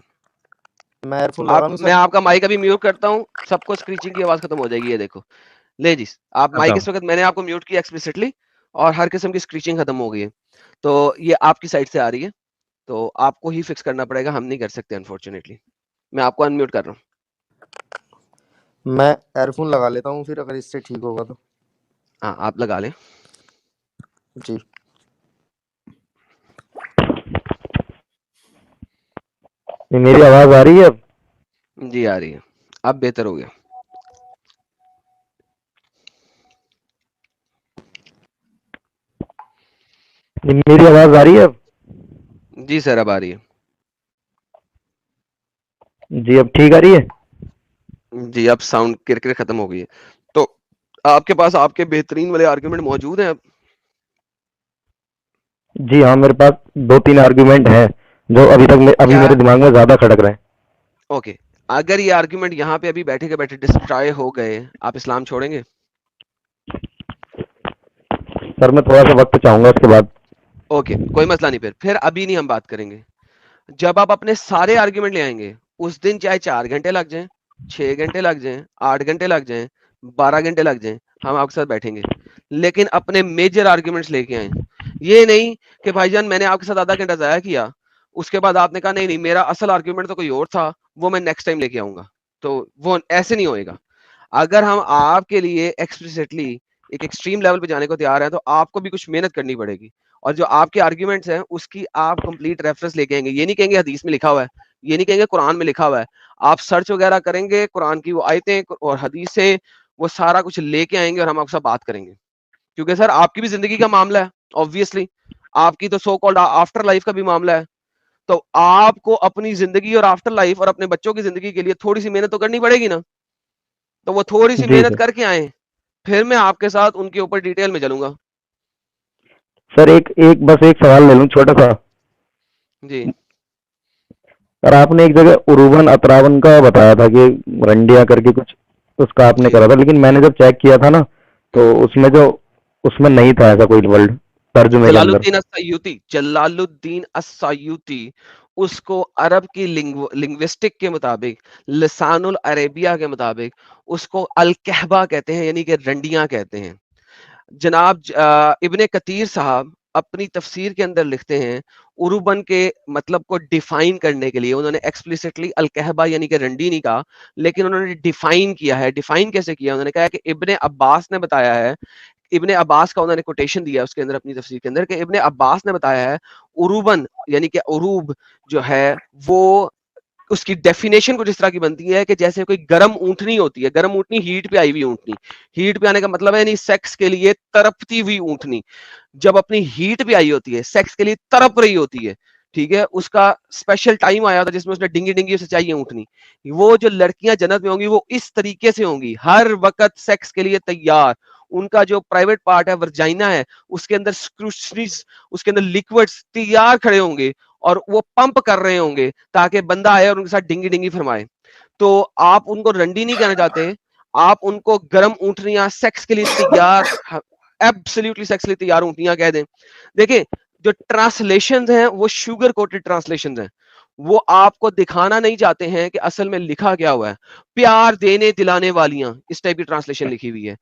میں ایئر فون لگا لوں میں سر؟ آپ کا مائک ابھی میوٹ کرتا ہوں، سب کو اسکریچنگ کی آواز ختم ہو جائے گی. یہ دیکھو لے جی، آپ مائک اس وقت میں نے آپ کو میوٹ کیا ایکسپلیسٹلی، اور ہر قسم کی اسکریچنگ ختم ہو گئی ہے. تو یہ آپ کی سائڈ سے آ رہی ہے، تو آپ کو ہی فکس کرنا پڑے گا، ہم نہیں کر سکتے انفارچونیٹلی. میں آپ کو انمیوٹ کر رہا ہوں. میں ایئر فون لگا لیتا ہوں پھر، اگر اس سے ٹھیک ہوگا تو. ہاں آپ لگا لیں. جی میری آواز آ رہی ہے اب؟ جی آ رہی ہے، اب بہتر ہو گیا. میری آواز آ رہی ہے اب؟ جی سر اب آ رہی ہے. جی اب ٹھیک آ رہی ہے. جی اب ساؤنڈ کرکٹ ختم ہو گئی ہے. تو آپ کے پاس آپ کے بہترین والے آرگومنٹ موجود ہیں اب؟ جی ہاں، میرے پاس 2-3 آرگومنٹ ہیں جو ابھی کیا؟ میرے دماغ میں زیادہ کھٹک رہے ہیں. اوکے، اگر یہ آرگومنٹ یہاں پہ ابھی بیٹھے کے بیٹھے ڈسٹرائے ہو گئے، آپ اسلام چھوڑیں گے؟ سر میں تھوڑا سا وقت چاہوں گا اس کے بعد. اوکے کوئی مسئلہ نہیں، پھر ابھی نہیں ہم بات کریں گے. جب آپ اپنے سارے آرگومنٹ لے آئیں گے، اس دن چاہے 4 گھنٹے لگ جائیں، 6 گھنٹے لگ جائیں، 8 گھنٹے لگ جائیں، 12 گھنٹے لگ جائیں، ہم آپ کے ساتھ بیٹھیں گے. لیکن اپنے میجر آرگومنٹس لے کے آئیں. یہ نہیں کہ بھائی جان میں نے آپ کے ساتھ آدھا گھنٹہ ضائع کیا، اس کے بعد آپ نے کہا نہیں میرا اصل آرگومنٹ تو کوئی اور تھا، وہ میں نیکسٹ ٹائم لے کے آؤں گا. تو وہ ایسے نہیں ہوئے گا. اگر ہم آپ کے لیے ایکسپلیسٹلی ایک ایکسٹریم لیول پہ جانے کو تیار ہیں، تو آپ کو بھی کچھ محنت کرنی پڑے گی. اور جو آپ کے آرگومنٹس ہیں اس کی آپ کمپلیٹ ریفرنس لے کے آئیں گے. یہ نہیں کہیں گے حدیث میں لکھا ہوا ہے، یہ نہیں کہیں گے قرآن میں لکھا ہوا ہے. آپ سرچ وغیرہ کریں گے، قرآن کی وہ آیتیں اور حدیث سے وہ سارا کچھ لے کے آئیں گے، اور ہم آپ کے ساتھ بات کریں گے. کیونکہ سر آپ کی بھی زندگی کا معاملہ ہے، obviously آپ کی تو سو کالڈ آفٹر لائف کا بھی معاملہ ہے. تو آپ کو اپنی زندگی اور آفٹر لائف اور اپنے بچوں کی زندگی کے لیے تھوڑی سی محنت تو کرنی پڑے گی نا. تو وہ تھوڑی سی جی محنت سر. کر کے آئیں، پھر میں آپ کے ساتھ ان کے اوپر ڈیٹیل میں چلوں گا. سر بس ایک سوال لے لوں چھوٹا سا. جی سر آپ نے ایک جگہ عروبن اتراون کا بتایا تھا کہ رنڈیا کر کے کچھ اس کا آپ نے جی کرا تھا، لیکن میں نے جب چیک کیا تھا نا تو اس میں نہیں تھا ایسا کوئی ورڈ ترجمے کے اندر. جلال الدین السیوطی اس کو عرب کی لنگوسٹک کے مطابق، لسان العربیہ کے مطابق اس کو الکہبہ کہتے ہیں، یعنی کہ رنڈیاں کہتے ہیں. جناب ابن کثیر صاحب اپنی تفسیر کے اندر لکھتے ہیں عروبن کے مطلب کو ڈیفائن کرنے کے لیے انہوں نے ایکسپلیسٹلی الکہبہ یعنی کہ رنڈی نہیں کہا، لیکن انہوں نے ڈیفائن کیا ہے. ڈیفائن کیسے کیا؟ انہوں نے کہا کہ ابن عباس نے بتایا ہے، ابن عباس کا انہوں نے کوٹیشن دیا اس کے اندر اپنی تفسیر کے اندر، کہ ابن عباس نے بتایا ہے عروبن یعنی کہ عروب جو ہے وہ اس کی ڈیفینیشن کچھ اس طرح کی بنتی ہے کہ جیسے کوئی گرم اونٹنی ہوتی ہے, گرم اونٹنی ہیٹ پہ آئی ہوئی اونٹنی, ہیٹ پہ آنے کا مطلب ہے یعنی سیکس کے لیے تڑپتی ہوئی اونٹنی جب اپنی ہیٹ پہ آئی ہوتی ہے, سیکس کے لیے تڑپ رہی ہوتی ہے, ٹھیک ہے, اس کا اسپیشل ٹائم آیا ہوتا ہے جس میں اس نے ڈنگی ڈنگی اسے چاہیے اونٹنی. وہ جو لڑکیاں جنت میں ہوں گی وہ اس طریقے سے ہوں گی, ہر وقت سیکس کے لیے تیار. ان کا جو پرائیویٹ پارٹ ہے ورجائنا ہے, اس کے اندر سکروشنیز, اس کے اندر لیکوڈز تیار کھڑے ہوں گے اور وہ پمپ کر رہے ہوں گے تاکہ بندہ آئے اور ان کے ساتھ ڈنگی ڈنگی فرمائے. تو آپ ان کو رنڈی نہیں کہنا چاہتے, آپ ان کو گرم اونٹنیاں, سیکس کے لیے تیار, ایبسلیوٹلی سیکس کے لیے تیار اونٹنیاں کہہ دیں. دیکھیں جو ٹرانسلیشنز ہیں وہ شوگر کوٹڈ ٹرانسلیشنز ہیں, وہ آپ کو دکھانا نہیں چاہتے ہیں کہ اصل میں لکھا کیا ہوا ہے. پیار دینے دلانے والیاں اس ٹائپ کی ٹرانسلیشن لکھی ہوئی ہے,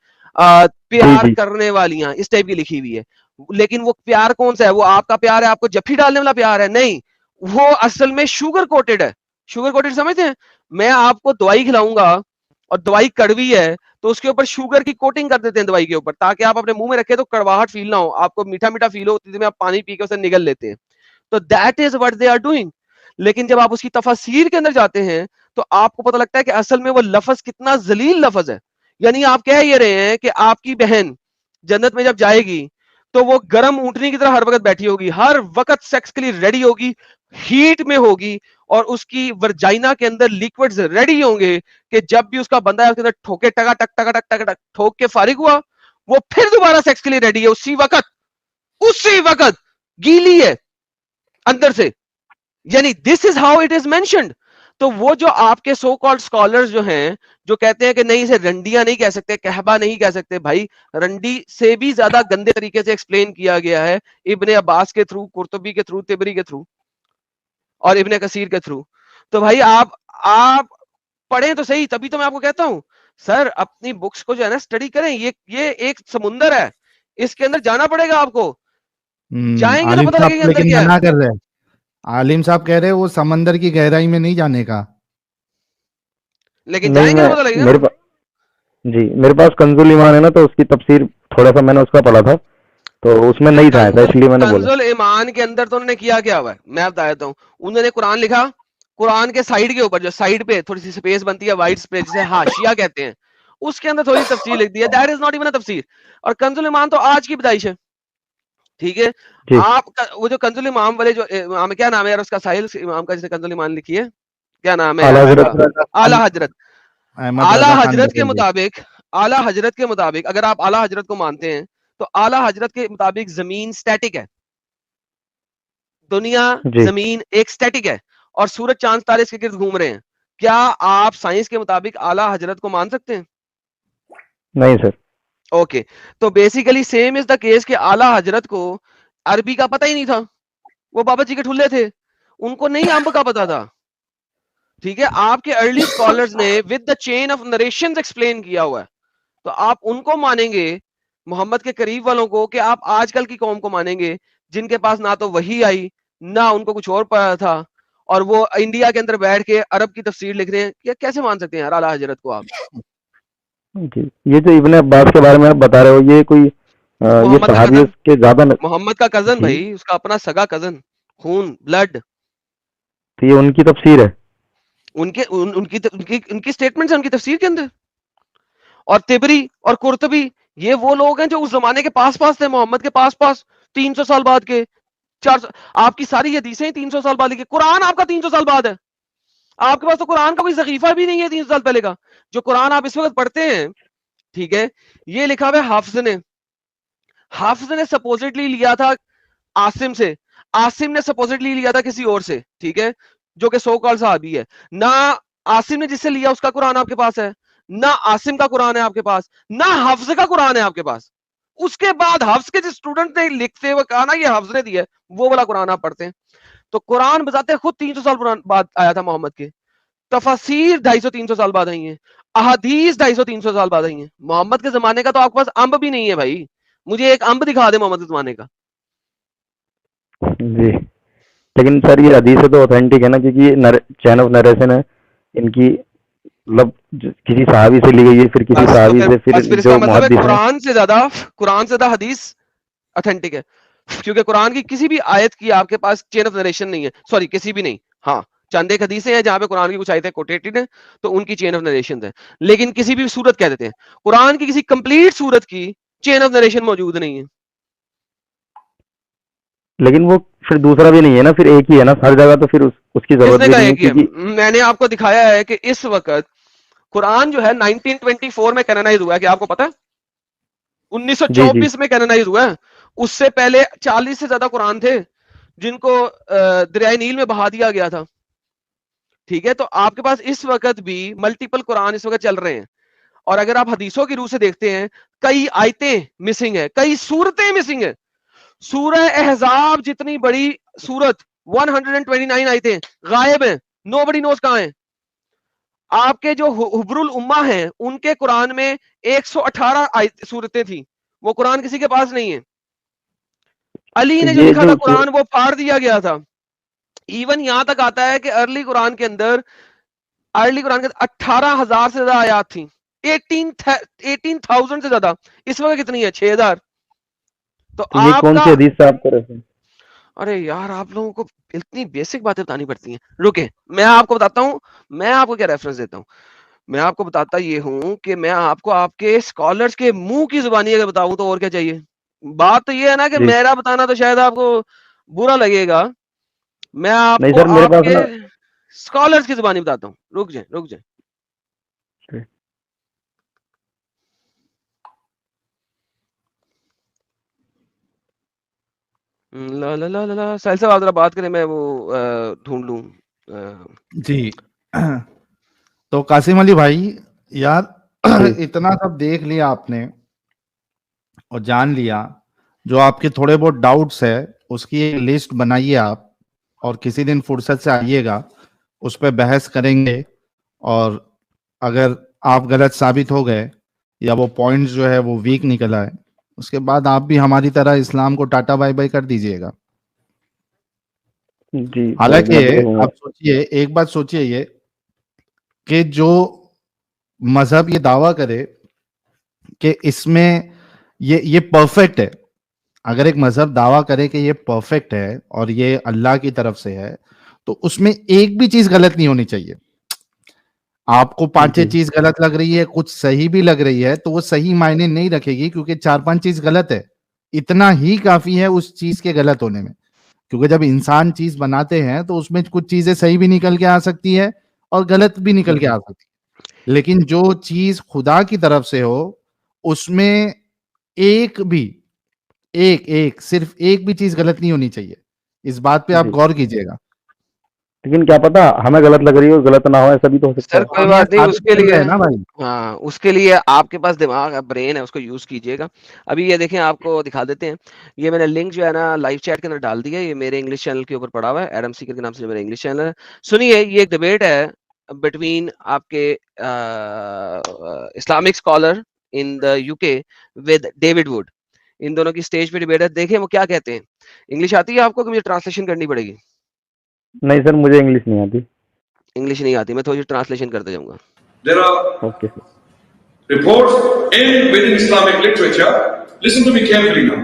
پیار کرنے والیاں اس ٹائپ کی لکھی ہوئی ہے. لیکن وہ پیار کون سا ہے؟ وہ آپ کا پیار ہے, آپ کو جفی ڈالنے والا پیار ہے؟ نہیں, وہ اصل میں شوگر کوٹڈ ہے. شوگر کوٹڈ سمجھتے ہیں؟ میں آپ کو دوائی کھلاؤں گا اور دوائی کڑوی ہے تو اس کے اوپر شوگر کی کوٹنگ کر دیتے ہیں دوائی کے اوپر, تاکہ آپ اپنے منہ میں رکھے تو کڑواہٹ فیل نہ ہو, آپ کو میٹھا میٹھا فیل ہو, میں آپ پانی پی کے اسے نگل لیتے ہیں. تو that is what they are doing. لیکن جب آپ اس کی تفاسیر کے اندر جاتے ہیں تو آپ کو پتہ لگتا ہے کہ اصل میں وہ لفظ کتنا ذلیل لفظ ہے. یعنی آپ کہہ یہ رہے ہیں کہ آپ کی بہن جنت میں جب جائے گی تو وہ گرم اونٹنی کی طرح ہر وقت بیٹھی ہوگی, ہر وقت سیکس کے لیے ریڈی ہوگی, ہیٹ میں ہوگی, اور اس کی ورجائنا کے اندر لیکوڈز ریڈی ہوں گے کہ جب بھی اس کا بندہ ہے اس کے اندر ٹھوکے ٹکا ٹک ٹکا ٹک ٹک ٹک ٹھوک کے فارغ ہوا, وہ پھر دوبارہ سیکس کے لیے ریڈی ہے اسی وقت گیلی ہے اندر سے. یعنی this is how it is mentioned. تو وہ جو آپ کے سو کالڈ اسکالرز جو ہیں جو کہتے ہیں کہ نہیں اسے رنڈیاں نہیں کہہ سکتے, کہبا نہیں کہہ سکتے, بھائی رنڈی سے بھی زیادہ گندے طریقے سے ایکسپلین کیا گیا ہے ابن عباس کے تھرو, قرطبی کے تھرو, تبری کے تھرو اور ابن کثیر کے تھرو. تو بھائی آپ پڑھیں تو صحیح, تبھی تو میں آپ کو کہتا ہوں سر اپنی بکس کو جو ہے نا اسٹڈی کریں. یہ ایک سمندر ہے, اس کے اندر جانا پڑے گا آپ کو, جائیں گے تو عالم پتہ لگے صاحب گا اندر لیکن کیا ہے. منع کر رہے, عالم صاحب کہہ رہے وہ سمندر کی گہرائی میں نہیں جانے کا. لیکن نہیں جائیں گے میں تو پتہ لگے گا میرے نا. جی میرے پاس کنز الایمان ہے نا, تو اس کی تفسیر تھوڑا سا میں نے اس کا پڑھا تھا تو اس میں نہیں تھا ایسا, اس لیے میں نے کنز بولا. الایمان کے اندر تو انہوں نے کیا ہوا ہے میں بتا دیتا ہوں. انہوں نے قرآن لکھا, قرآن کے سائیڈ کے اوپر جو سائیڈ پہ تھوڑی سی سپیس بنتی ہے وائٹ سپیس جسے حاشیہ کہتے ہیں, اس کے اندر تھوڑی تفسیر لکھ دی ہے. That is not even a تفسیر. اور کنز الایمان تو آج کی پیدائش ہے, ٹھیک ہے. جی آپ وہ جو کنز الامام والے جو امام کیا نام ہے یار اس کا, ساحل امام کا جس نے کنز الایمان لکھی ہے, کیا نام ہے یار اعلیٰ اس کا؟ حضرت اعلی حضرت. احمد اعلی رضا خان حضرت کے بریلوی. مطابق, اعلی حضرت کے مطابق اگر آپ اعلی حضرت کو مانتے ہیں تو اعلی حضرت کے مطابق زمین سٹیٹک ہے, دنیا جی زمین ایک سٹیٹک ہے, اور سورج چاند تارے اس کے گرد گھوم رہے ہیں. کیا آپ سائنس کے مطابق اعلی حضرت کو مان سکتے ہیں؟ نہیں سر. اوکے, تو basically same is the case کہ اعلی حضرت کو عربی کا پتہ ہی نہیں تھا, وہ بابا جی کے ٹھلے تھے, ان کو نہیں امب کا پتا تھا, ٹھیک ہے. آپ کے ارلی اسکالرز نے with the chain of narrations explain کیا ہوا ہے, تو آپ ان کو مانیں گے محمد کے قریب والوں کو کہ آپ آج کل کی قوم کو مانیں گے جن کے پاس نہ تو وحی آئی نہ ان کو کچھ اور پتا تھا, اور وہ انڈیا کے اندر بیٹھ کے عرب کی تفسیر لکھ رہے ہیں. یہ کیسے مان سکتے ہیں یار اعلی حضرت کو آپ؟ جی یہ جو ابن عباس کے بارے میں آپ بتا رہے ہو, یہ کوئی یہ محمد کا صحابی کزن, کے زیادہ محمد کا کزن جی, بھائی, اس کا اپنا سگا کزن, خون بلڈ. تو یہ ان کی تفسیر ہے. ان کی سٹیٹمنٹس ہیں ان کی تفسیر کے اندر. اور تبری اور قرطبی یہ وہ لوگ ہیں جو اس زمانے کے پاس تھے, محمد کے پاس 300 سال بعد کے, 400. آپ کی ساری حدیثیں 300 سال بعد لکھی, قرآن آپ کا 300 سال بعد ہے. آپ کے پاس تو قرآن کا کوئی صحیفہ بھی نہیں ہے 300 سال پہلے کا. جو قرآن آپ اس وقت پڑھتے ہیں, ٹھیک ہے, یہ لکھا ہوا ہے حافظ نے سپوزٹلی لیا تھا عاصم سے, عاصم نے سپوزٹلی لیا تھا کسی اور سے, ٹھیک ہے, جو کہ سو کال صحابی ہے. نہ عاصم نے جس سے لیا اس کا قرآن آپ کے پاس ہے, نہ عاصم کا قرآن ہے آپ کے پاس, نہ حفظ کا قرآن ہے آپ کے پاس. اس کے بعد حفظ کے جس اسٹوڈنٹ نے لکھتے ہوئے کہا نا یہ حفظ نے دیا ہے, وہ والا قرآن آپ پڑھتے ہیں. تو قرآن بذات خود 300 سال بعد آیا تھا محمد کے, تفاسیر 250-300 سال بعد آئی ہیں, احادیث 250-300 سال بعد آئی ہیں. محمد کے زمانے کا تو آپ کے پاس امب بھی نہیں ہے بھائی, مجھے ایک امب دکھا دے محمد کے زمانے کا. جی لیکن سر یہ حدیث تو اوتھینٹک ہے نا, کیونکہ یہ چین آف نریشن ہے ان کی, مطلب کسی صحابی سے لی گئی ہے, پھر کسی صحابی سے, پھر پھر اس کا جو مطلب ہے محدث ہیں. قرآن سے زیادہ حدیث اتھینٹک ہے, کیونکہ قرآن کی کسی بھی آیت کی آپ کے پاس چین آف نریشن نہیں ہے, سوری کسی بھی نہیں, ہاں چند ایک حدیثیں ہیں جہاں پہ قرآن کی کچھ آیتیں کوٹیٹڈ ہیں تو ان کی چین آف نریشن ہے, لیکن کسی بھی صورت کہہ دیتے ہیں, قرآن کی کسی کمپلیٹ صورت کی چین آف نریشن موجود نہیں ہے. لیکن وہ پھر دوسرا بھی نہیں ہے نا, پھر ایک ہی ہے نا ہر جگہ, تو پھر اس کی کس ضرورت نے بھی کہا نہیں ہے ایک ہی ہے؟ کیونکہ میں نے آپ کو دکھایا ہے کہ اس وقت قرآن جو ہے 1924 میں کینونائز ہوا ہے, کیا آپ کو پتا ہے؟ جی جی 1924 میں کینونائز ہوا ہے. اس سے پہلے 40 سے زیادہ قرآن تھے جن کو دریائے نیل میں بہا دیا گیا تھا. ٹھیک ہے, تو آپ کے پاس اس وقت بھی ملٹیپل قرآن اس وقت چل رہے ہیں, اور اگر آپ حدیثوں کی روح سے دیکھتے ہیں کئی آیتیں مسنگ ہے, کئی سورتیں مسنگ ہے. سورہ احزاب جتنی بڑی سورت 129 آیتیں غائب ہیں, نوبڈی نوز کہاں ہیں. آپ کے جو حبر الامہ ہیں ان کے قرآن میں 118 سورتیں تھیں, وہ قرآن کسی کے پاس نہیں ہے. علی نے جو یہ لکھا جو تھا قرآن وہ پھاڑ دیا گیا تھا. ایون یہاں تک آتا ہے کہ ارلی قرآن کے اندر 18,000 سے زیادہ آیات تھیں, 18,000 سے زیادہ. اس وقت کتنی ہے؟ 6,000. تو تو یہ آپ کون کا, سی حدیث سے آپ کر رہے ہیں؟ ارے یار آپ لوگوں کو اتنی بیسک باتیں بتانی پڑتی ہیں. رکے میں آپ کو بتاتا ہوں, میں آپ کو کیا ریفرنس دیتا ہوں. میں آپ کو بتاتا یہ ہوں کہ میں آپ کو آپ کے اسکالرس کے منہ کی زبانی اگر بتاؤں تو اور کیا چاہیے. بات تو یہ ہے نا کہ جی میرا بتانا تو شاید آپ کو برا لگے گا, میں آپ نہیں کو سر, میرے آپ پاس کے نا اسکالرس کی زبانی بتاتا ہوں. رک جائیں رک جائیں. لا لا لا لا ساحل صاحب آپ ذرا بات کریں, میں وہ ڈھونڈ لوں. جی تو قاسم علی بھائی یار جی اتنا سب دیکھ لیا آپ نے اور جان لیا, جو آپ کے تھوڑے بہت ڈاؤٹس ہے اس کی ایک لسٹ بنائیے آپ, اور کسی دن فرصت سے آئیے گا, اس پہ بحث کریں گے. اور اگر آپ غلط ثابت ہو گئے یا وہ پوائنٹس جو ہے وہ ویک نکل آئے, اس کے بعد آپ بھی ہماری طرح اسلام کو ٹاٹا بائی بائی کر دیجئے گا. جی سر, حالانکہ میں دیکھوں گا. آپ سوچئے, ایک بات سوچئے یہ کہ جو مذہب یہ دعویٰ کرے کہ اس میں یہ پرفیکٹ ہے, اگر ایک مذہب دعویٰ کرے کہ یہ پرفیکٹ ہے اور یہ اللہ کی طرف سے ہے, تو اس میں ایک بھی چیز غلط نہیں ہونی چاہیے. آپ کو 5-6 جی چیز غلط لگ رہی ہے, کچھ صحیح بھی لگ رہی ہے, تو وہ صحیح معنی نہیں رکھے گی, کیونکہ 4-5 چیز غلط ہے اتنا ہی کافی ہے اس چیز کے غلط ہونے میں. کیونکہ جب انسان چیز بناتے ہیں تو اس میں کچھ چیزیں صحیح بھی نکل کے آ سکتی ہے اور غلط بھی نکل کے آ سکتی ہے, لیکن جو چیز خدا کی طرف سے ہو اس میں ایک بھی صرف ایک بھی چیز غلط نہیں ہونی چاہیے. اس بات پہ آپ جی, غور کیجئے گا. لیکن کیا پتا ہمیں غلط لگ رہی ہو, غلط نہ ہو, ایسا بھی تو ہو سکتا سر ہے. کوئی ہم یہ بات نہیں, اس ثابت کے کر لیے رہے ہیں نا بھائی. ہاں اس کے لیے آپ کے پاس دماغ ہے, برین ہے, اس کو یوز کیجئے گا. ابھی یہ دیکھیں آپ کو دکھا دیتے ہیں, یہ میں نے لنک جو ہے نا لائیو چیٹ کے اندر ڈال دیا ہے, یہ میرے انگلش چینل کے اوپر پڑا ہوا ہے, ایڈم سیکر کے نام سے جو میرا انگلش چینل ہے. سنیے, یہ ایک ڈیبیٹ ہے بٹوین آپ کے Islamic scholar in the you کے ود ڈیوڈ ووڈ. ان دونوں کی سٹیج پہ ڈیبیٹ ہے, دیکھیں وہ کیا کہتے ہیں. انگلش آتی ہے آپ کو کہ مجھے ٹرانسلیشن کرنی پڑے گی؟ نہیں سر, مجھے انگلش نہیں آتی. انگلش نہیں آتی, میں تھوڑی ٹرانسلیشن کرتے جاؤں گا. There are okay sir. reports within Islamic literature. Listen to me carefully now.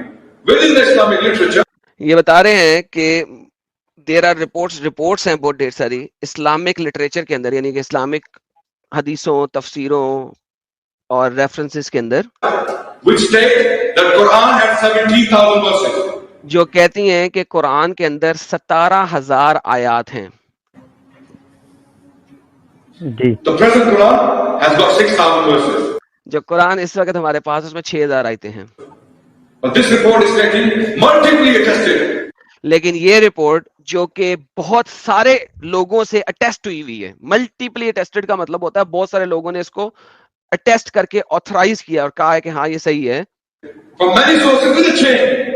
Within the Islamic literature, یہ بتا رہے ہیں کہ دیر آر رپورٹس ہیں بہت ڈھیر ساری اسلامک لٹریچر کے اندر, یعنی کہ اسلامک حدیثوں, تفسیروں اور ریفرنسز کے اندر, which state that Quran had 17,000 verses. جو کہتی ہیں کہ قرآن کے اندر 17,000 آیات ہیں. جی The present Quran has got 6,000 verses. جو قرآن اس وقت ہمارے پاس اس میں 6,000 آیتیں ہیں. But this report is getting multiply attested. لیکن یہ رپورٹ جو کہ بہت سارے لوگوں سے اٹیسٹ ہوئی ہوئی ہے, ملٹیپلی اٹیسٹڈ کا مطلب ہوتا ہے بہت سارے لوگوں نے اس کو اٹیسٹ کر کے آتھرائز کیا اور کہا ہے کہ ہاں یہ صحیح ہے. From many sources with a chain.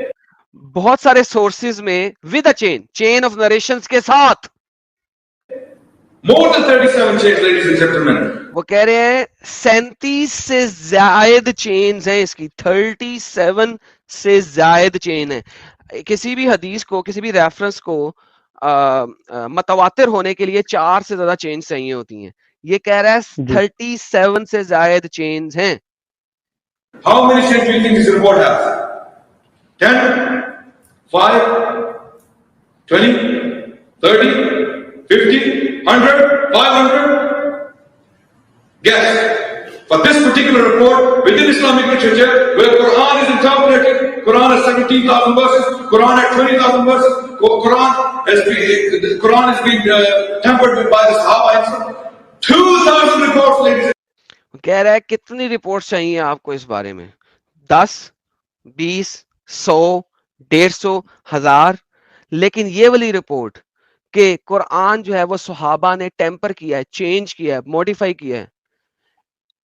بہت سارے سورسز میں with a chain of narrations کے ساتھ. More than 37 chains, ladies and gentlemen. وہ کہہ رہے ہیں 37 سے زائد چینز ہیں اس کی, 37 سے زائد چین ہے. کسی بھی حدیث کو, کسی بھی ریفرنس کو متواتر ہونے کے لیے 4 سے زیادہ چینز چاہیے ہوتی ہیں. یہ کہہ رہا ہے جی 37 سے زائد چینز ہیں. How many chains do you think this report has? 10? 5? 20? 30? 50, 100, 500? Guess. For this particular report, within Islamic literature, where Quran is interpreted, Quran has 17,000 verses, Quran has 20,000 verses, Quran has been tampered with by the Sahaba. 2,000 reports, ladies. کہہ رہا ہے کتنی report چاہیے آپ کو اس بارے میں؟ 10, 20, 100, 150, 1000. لیکن یہ والی رپورٹ کہ قرآن جو ہے وہ صحابہ نے ٹیمپر کیا ہے, چینج کیا ہے, موڈیفائی کیا ہے,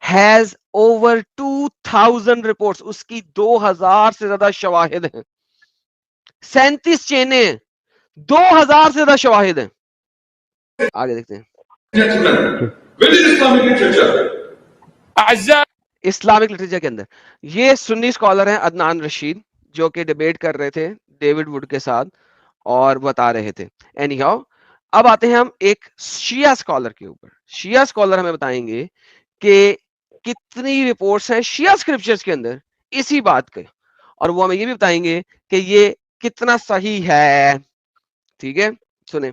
has over 2000 reports. اس کی 2000 سے زیادہ شواہد ہیں, 37 چینیں ہیں, 2000 سے زیادہ شواہد ہیں. آگے دیکھتے ہیں. Within Islamic literature, Islamic literature کے اندر یہ سنی اسکالر ہیں عدنان رشید, جو کہ ڈیبیٹ کر رہے تھے ڈیوڈ وڈ کے ساتھ اور بتا رہے تھے. اینی ہاؤ, اب آتے ہیں ہم ایک شیعہ اسکالر کے اوپر. شیعہ اسکالر ہمیں بتائیں گے کہ کتنی رپورٹس ہیں شیعہ اسکرپچرز کے اندر اسی بات کے, اور وہ ہمیں یہ بھی بتائیں گے کہ یہ کتنا صحیح ہے. ٹھیک ہے, سنیں.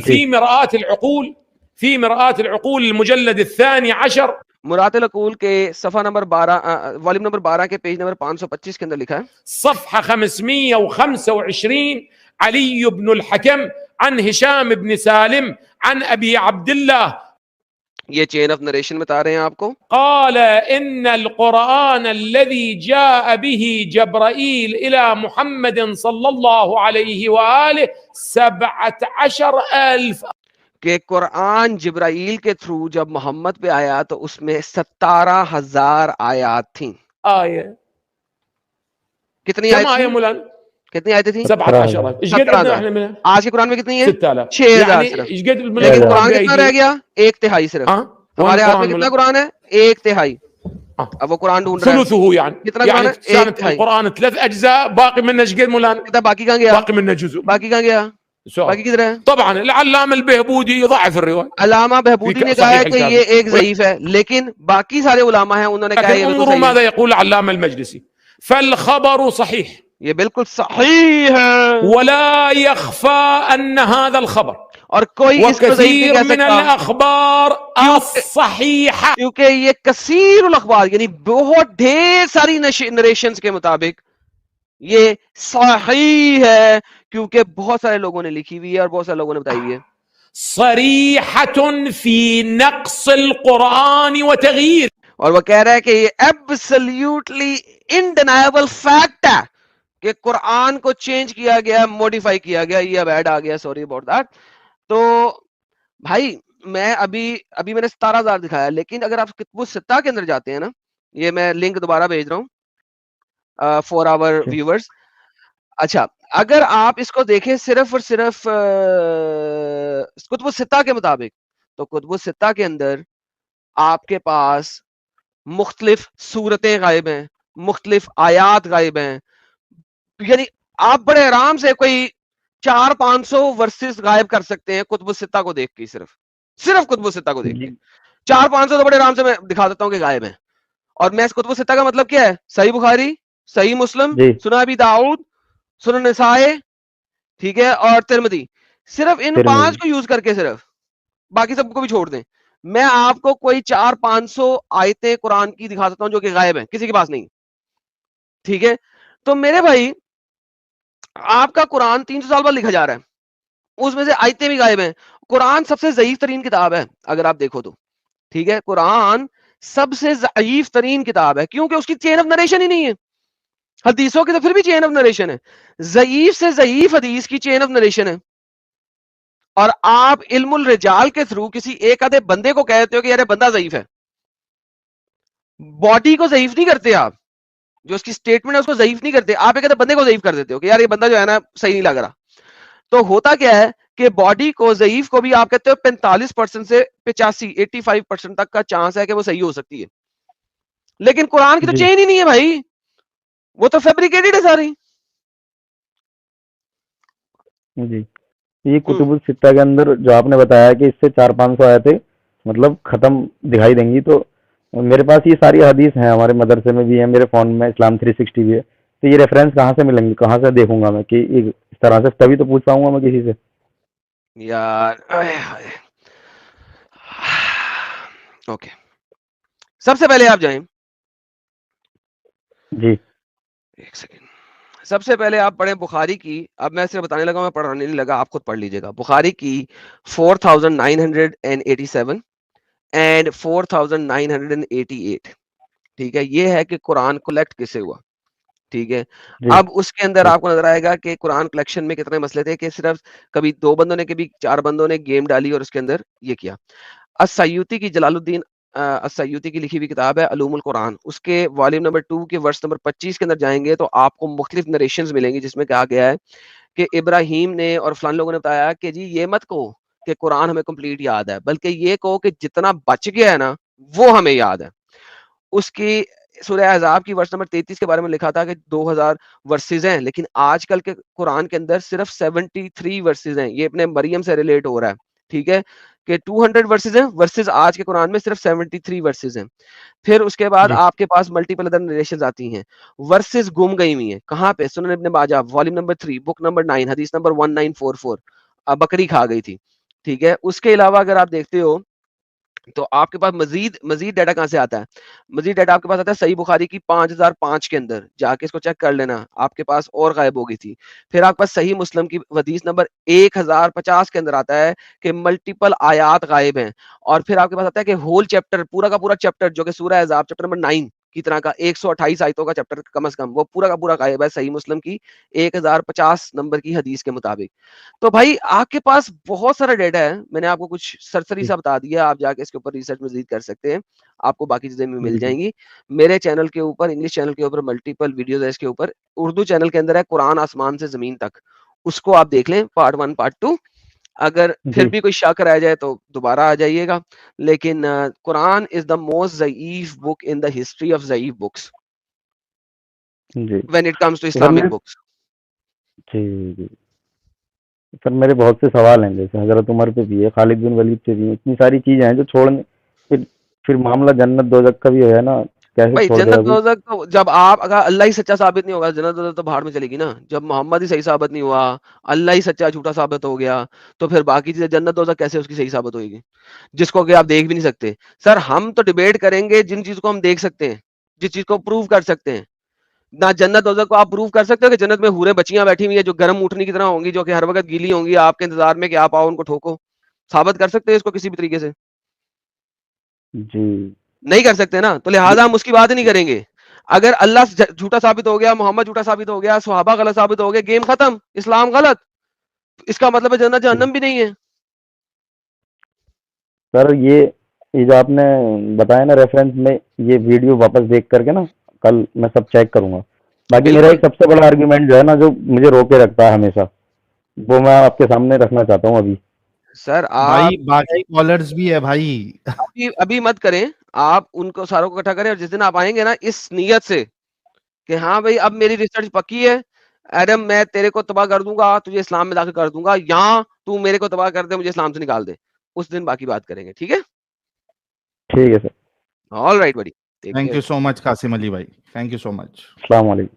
في مرآة العقول في مرآة العقول المجلد الثاني عشر مرات العقول کے صفحہ نمبر 12 والیوم نمبر 12 کے پیج نمبر 525 کے اندر لکھا ہے صفحة 525 علي بن الحكم عن هشام بن سالم عن أبي عبد الله. یہ چین آف نریشن بتا رہے ہیں آپ کو. قال إن القرآن الذي جاء به جبرائيل إلى محمد صلى الله عليه وآله 17,000. کہ قرآن جبرائیل کے تھرو جب محمد پہ آیا تو اس میں 17,000 آیات تھیں. آية کتنی كم آیت آية تھیں؟ مولانا؟ کتنی آیتیں تھیں؟ 17,000. ايش قد عندنا احنا منها؟ آج کے قرآن میں کتنی ہیں؟ 6,000. 6,000 يعني صرف. ايش قد لیکن قرآن کتنا رہ گیا؟ 1/3 صرف. ہمارے ہاتھ میں کتنا قرآن ہے؟ 1/3. اب وہ قرآن ڈھونڈ رہا ہے. ثلثه يعني کتنا قرآن يعني ہے؟ كانت القرآن 3 أجزاء باقي منه ايش قد مولانا؟ کتنا باقی کہاں گیا؟ باقي منه جزء. باقی کہاں گیا؟ سؤال. باقی کدھر ہے؟ طبعا العلامة البهبودي يضعف الرواية. علامہ بہبودی نے کہا ہے کہ یہ ایک ضعیف ہے, لیکن باقی سارے علماء ہیں انہوں نے کہا لكن یہ بالکل انظروا صحیح ماذا ہے. يقول العلامة المجلسي. فالخبر صحيح یہ بالکل صحیح ہے ولا يخفى أن هذا الخبر اور کوئی اس کو ضعیف نہیں وكثير کہہ من سکتا الأخبار الصحيحة کیونکہ یہ کثیر الاخبار یعنی بہت ڈھیر ساری نریشنز کے مطابق یہ صحیح ہے, کیونکہ بہت سارے لوگوں نے لکھی ہوئی ہے اور بہت سارے لوگوں نے بتائی ہوئی ہے. صريحة في نقص القرآن وتغيير. اور وہ کہہ رہا ہے کہ یہ ایبسلیوٹلی انڈینائبل فیکٹ ہے کہ قرآن کو چینج کیا گیا, موڈیفائی کیا گیا, یہ اب ایڈ آ گیا, سوری اباؤٹ دیٹ. تو بھائی میں ابھی میں نے 17,000 دکھایا, لیکن اگر آپ کتب الستہ کے اندر جاتے ہیں نا, یہ میں لنک دوبارہ بھیج رہا ہوں فور آور ویورز. اچھا, اگر آپ اس کو دیکھیں صرف اور صرف کتب الستہ کے مطابق, تو کتب الستہ کے اندر آپ کے پاس مختلف صورتیں غائب ہیں, مختلف آیات غائب ہیں. یعنی آپ بڑے آرام سے کوئی 400-500 ورسز غائب کر سکتے ہیں کتب الستہ کو دیکھ کے, صرف کتب الستہ کو دیکھ کے 400-500 تو بڑے آرام سے میں دکھا دیتا ہوں کہ غائب ہیں. اور میں اس کتب الستہ کا مطلب کیا ہے؟ صحیح بخاری, صحیح مسلم, سنن ابی داؤد, سنن نسائی, ٹھیک ہے, اور ترمذی. صرف ان 5 کو یوز کر کے, صرف باقی سب کو بھی چھوڑ دیں, میں آپ کو کوئی 400-500 آیتیں قرآن کی دکھا سکتا ہوں جو کہ غائب ہیں, کسی کے پاس نہیں. ٹھیک ہے, تو میرے بھائی آپ کا قرآن 300 سال بعد لکھا جا رہا ہے, اس میں سے آیتیں بھی غائب ہیں. قرآن سب سے ضعیف ترین کتاب ہے اگر آپ دیکھو تو. ٹھیک ہے, قرآن سب سے ضعیف ترین کتاب ہے کیونکہ اس کی چین آف نریشن ہی نہیں ہے. حدیثوں کی تو پھر بھی چین آف نریشن ہے, ضعیف سے ضعیف حدیث کی چین آف نریشن ہے. اور آپ علم الرجال کے تھرو کسی ایک آدھے بندے کو کہتے ہو کہ یار بندہ ضعیف ہے. باڈی کو ضعیف نہیں کرتے آپ, جو اس کی سٹیٹمنٹ ہے اس کو ضعیف نہیں کرتے آپ, یہ کہتے بندے کو ضعیف کر دیتے ہو کہ یار یہ بندہ جو ہے نا صحیح نہیں لگ رہا. تو ہوتا کیا ہے کہ باڈی کو, ضعیف کو بھی آپ کہتے ہو 45% سے 85% تک کا چانس ہے کہ وہ صحیح ہو سکتی ہے. لیکن قرآن کی تو چین ہی نہیں ہے بھائی, وہ تو فیبریکیٹڈ ہے ساری. جی, یہ کتب الستہ کے اندر جو آپ نے بتایا کہ اس سے 400-500 آئے تھے مطلب ختم دکھائی دیں گی, تو میرے پاس یہ ساری حدیث ہیں, ہمارے مدرسے میں بھی ہے, میرے فون میں اسلام 360 بھی ہے. تو یہ ریفرنس کہاں سے ملیں گے, کہاں سے دیکھوں گا میں کہ اس طرح سے, تبھی تو پوچھ پاؤں گا میں کسی سے. یار اوکے, سب سے پہلے آپ جائیں, جی ایک سیکنڈ, سب سے پہلے آپ پڑھیں بخاری کی, اب میں صرف بتانے لگا, میں پڑھانے نہیں لگا, آپ خود پڑھ لیجیے گا. بخاری کی 4987 اینڈ 4988, ٹھیک ہے, یہ ہے کہ قرآن کلیکٹ کسے ہوا, ٹھیک ہے. جی اب اس کے اندر جی آپ کو نظر آئے گا کہ قرآن کلیکشن میں کتنے مسئلے تھے, کہ صرف کبھی 2 بندوں نے, کبھی 4 بندوں نے گیم ڈالی اور اس کے اندر یہ کیا. السیوطی کی, جلال الدین السیوطی کی لکھی ہوئی کتاب ہے علوم القرآن, اس کے والیوم نمبر 2 کے ورس نمبر 25 کے اندر جائیں گے تو آپ کو مختلف نریشنز ملیں گی, جس میں کہا گیا ہے کہ ابراہیم نے اور فلان لوگوں نے بتایا کہ جی یہ مت کہو کہ قرآن ہمیں کمپلیٹ یاد ہے, بلکہ یہ کہو کہ جتنا بچ گیا ہے نا وہ ہمیں یاد ہے. اس کی سورہ احزاب کی ورس نمبر 33 کے بارے میں لکھا تھا کہ 2000 ورسز ہیں, لیکن آج کل کے قرآن کے اندر صرف 73 ورسز ہیں. یہ اپنے مریم سے ریلیٹ ہو رہا ہے, ٹھیک ہے, کہ 200 ورسز ہیں, ورسز آج کے قرآن میں صرف 73 ورسز ہیں. پھر اس کے بعد جی آپ کے پاس ملٹیپل ادر نریشنز آتی ہیں, ورسز گم گئی ہوئی ہیں. کہاں پہ؟ سنن ابن ماجہ والیوم نمبر 3 بک نمبر 9 حدیث نمبر 1944, بکری کھا گئی تھی, ٹھیک ہے. اس کے علاوہ اگر آپ دیکھتے ہو تو آپ کے پاس مزید ڈیٹا کہاں سے آتا ہے؟ مزید ڈیٹا آپ کے پاس آتا ہے صحیح بخاری کی 5005 کے اندر, جا کے اس کو چیک کر لینا, آپ کے پاس اور غائب ہو گئی تھی. پھر آپ کے پاس صحیح مسلم کی حدیث نمبر 1050 کے اندر آتا ہے کہ ملٹیپل آیات غائب ہیں. اور پھر آپ کے پاس آتا ہے کہ ہول چیپٹر, پورا کا پورا چیپٹر جو کہ سورہ احزاب چیپٹر نمبر 9 کی طرح کا 128 آیتوں کا چیپٹر کم از کم, وہ پورا کا پورا غائب ہے صحیح مسلم کی 1050 نمبر کی حدیث کے مطابق. تو بھائی آپ کے پاس بہت سارا ڈیٹا ہے, میں نے آپ کو کچھ سرسری سا بتا دیا, آپ جا کے اس کے اوپر ریسرچ مزید کر سکتے ہیں, آپ کو باقی چیزیں بھی مل جی جائیں گی. میرے چینل کے اوپر, انگلش چینل کے اوپر ملٹیپل ویڈیوز ہے اس کے اوپر. اردو چینل کے اندر ہے قرآن آسمان سے زمین تک, اس کو آپ دیکھ لیں, پارٹ 1 پارٹ 2. اگر پھر جی بھی کوئی شک رہ جائے تو دوبارہ آ جائیے گا. لیکن قرآن از دا موسٹ ضعیف book in the history of ضعیف بکس جی when it comes to تو سر Islamic میں books. جی جی سر میرے بہت سے سوال ہیں, جیسے حضرت عمر پہ بھی ہے, خالد بن ولید پہ بھی ہے, اتنی ساری چیزیں ہیں جو چھوڑنے, پھر معاملہ جنت دوزخ کا بھی ہے نا, کیسے بھائی چھوڑ دے جنت ابھی. دوزخ تو جب آپ, اگر اللہ ہی سچا ثابت نہیں ہوگا جنت دوزخ تو باہر میں چلے گی نا. جب محمد ہی صحیح ثابت نہیں ہوا, اللہ ہی سچا جھوٹا ثابت ہو گیا, تو پھر باقی چیزیں جنت دوزخ کیسے اس کی صحیح ثابت ہوئے گی, جس کو کہ آپ دیکھ بھی نہیں سکتے. سر ہم تو ڈیبیٹ کریں گے جن چیز کو ہم دیکھ سکتے ہیں, جس چیز کو پروو کر سکتے ہیں. نہ جنت دوزخ کو آپ پروو کر سکتے ہو کہ جنت میں حوریں بچیاں بیٹھی ہوئی ہیں جو گرم اٹھنی کی طرح ہوں گی, جو کہ ہر وقت گیلی ہوں گی آپ کے انتظار میں کہ آپ آؤ ان کو ٹھوکو. ثابت کر سکتے ہیں اس کو کسی بھی طریقے سے؟ جی نہیں کر سکتے نا, تو لہٰذا ہم اس کی بات ہی نہیں کریں گے. اگر اللہ جھوٹا ثابت ہو گیا, محمد جھوٹا ثابت ہو گیا, صحابہ غلط ثابت ہو گئے, گیم ختم, اسلام غلط, اس کا مطلب ہے جنت جی جہنم بھی نہیں ہے. سر یہ جو آپ نے بتایا نا ریفرنس میں, یہ ویڈیو واپس دیکھ کر کے نا کل میں سب چیک کروں گا. باقی میرا بالکل ایک سب سے بڑا آرگیومنٹ جو ہے نا, جو مجھے روکے رکھتا ہے ہمیشہ, وہ میں آپ کے سامنے رکھنا چاہتا ہوں ابھی. سر, آپ بھائی باقی کالرز بھی ہے بھائی. ابھی مت کریں, آپ ان کو ساروں کو اکٹھا کریں, اور جس دن آپ آئیں گے نا اس نیت سے کہ ہاں بھائی اب میری ریسرچ پکی ہے, ایڈم میں تیرے کو تباہ کر دوں گا, تجھے اسلام میں داخل کر دوں گا, یا تو میرے کو تباہ کر دے, مجھے اسلام سے نکال دے, اس دن باقی بات کریں گے, ٹھیک ہے؟ ٹھیک ہے سر. آل رائٹ بڑی, ٹیک تھینک کیئر. یو سو مچ قاسم علی بھائی, تھینک یو سو مچ. السلام علیکم.